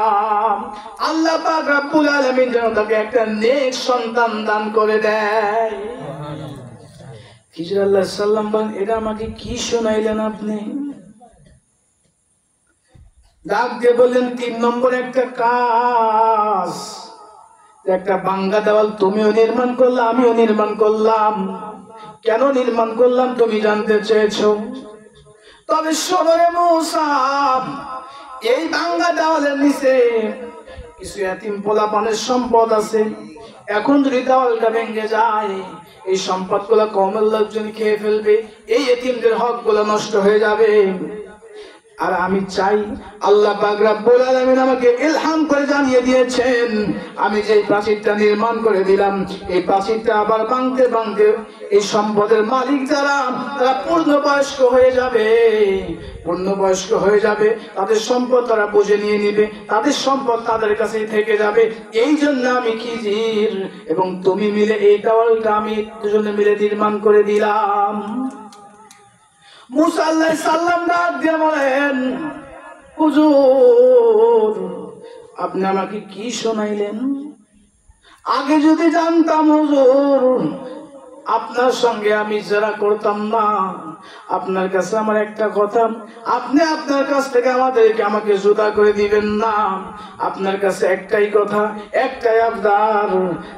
আল্লাহ পাক রব্বুল আলামিন যেন তাকে একটা নেক সন্তান দান করে দেয়। খিজির আলাইহিস সালাম বলেন, এটা আমাকে কি শোনাইলেন আপনি? ডাক দিয়ে বললেন, 3 নম্বর একটা কাজ, একটা ভাঙ্গা দেওয়াল তুমিও নির্মাণ করলে, আমিও নির্মাণ করলাম। কেন নির্মাণ করলাম তুমি জানতে চেয়েছো? তবে শোনো রে মুসা, এই ভাঙ্গা দেওয়ালের নিচে কিছু এতিম পোলাপানের সম্পদ আছে। এখন যদি দেওয়ালটা ভেঙে যায় এই সম্পদগুলো কওমের লোকজন খেয়ে ফেলবে, এই এতিমদের হকগুলো নষ্ট হয়ে যাবে। আর আমি চাই আল্লাহ পাক রব্বুল আলামিন আমাকে ইলহাম করে জানিয়ে দিয়েছেন, আমি যে প্রাচীরটা নির্মাণ করে দিলাম, এই প্রাচীরটা আবার ভাঙতে ভাঙতে এই সম্পদের মালিক যারা, তারা পূর্ণবয়স্ক হয়ে যাবে, পূর্ণবয়স্ক হয়ে যাবে, তাদের সম্পদ তারা বুঝে নিয়ে নিবে, তাদের সম্পদ তাদের কাছেই থেকে যাবে। এই জন্য আমি খিজির এবং তুমি মিলে এই দেওয়ালটা আমি দুজনে মিলে নির্মাণ করে দিলাম। মুসা আলাইহিস সালাম ডাক দিয়ে বলেন, হুজুর আপনি আমাকে কি শোনাইলেন? আগে যদি জানতাম হুজুর আপনার সঙ্গে আমি যারা করতাম না, আপনার কাছে আমার একটা কথা, আপনি আপনার কাছ থেকে আমাকে জুদা করে দিবেন না। আপনার কাছে একটাই কথা, একটাই আবদার,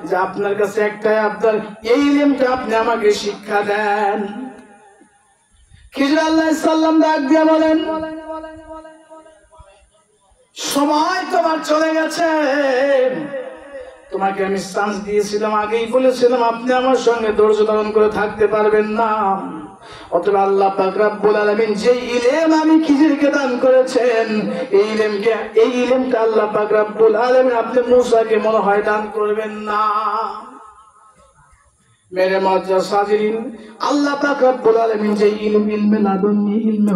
যে আপনার কাছে একটাই আবদার, এই ইলমটা আপনি আমাকে শিক্ষা দেন। খিজির আলাইহিস সালাম ডাক দিয়ে বলেন, সময় তোমার চলে গেছে, তোমাকে আমি চান্স দিয়েছিলাম, আগেই বলেছিলাম আপনি আমার সঙ্গে ধৈর্য ধারণ করে থাকতে পারবেন না। অতএব আল্লাহ পাক রব্বুল আলামিন যে ইলম আমি খিজিরকে দান করেছেন, এই ইলমটা আল্লাহ পাক রব্বুল আলামিন আপনি মূসাকে মনে হয় দান করবেন না। মেরে মুআজ্জাজ হাজিরিন, আল্লাহ পাক রব্বুল আলামিন যে ইলমে লাদুন্নি ইলমে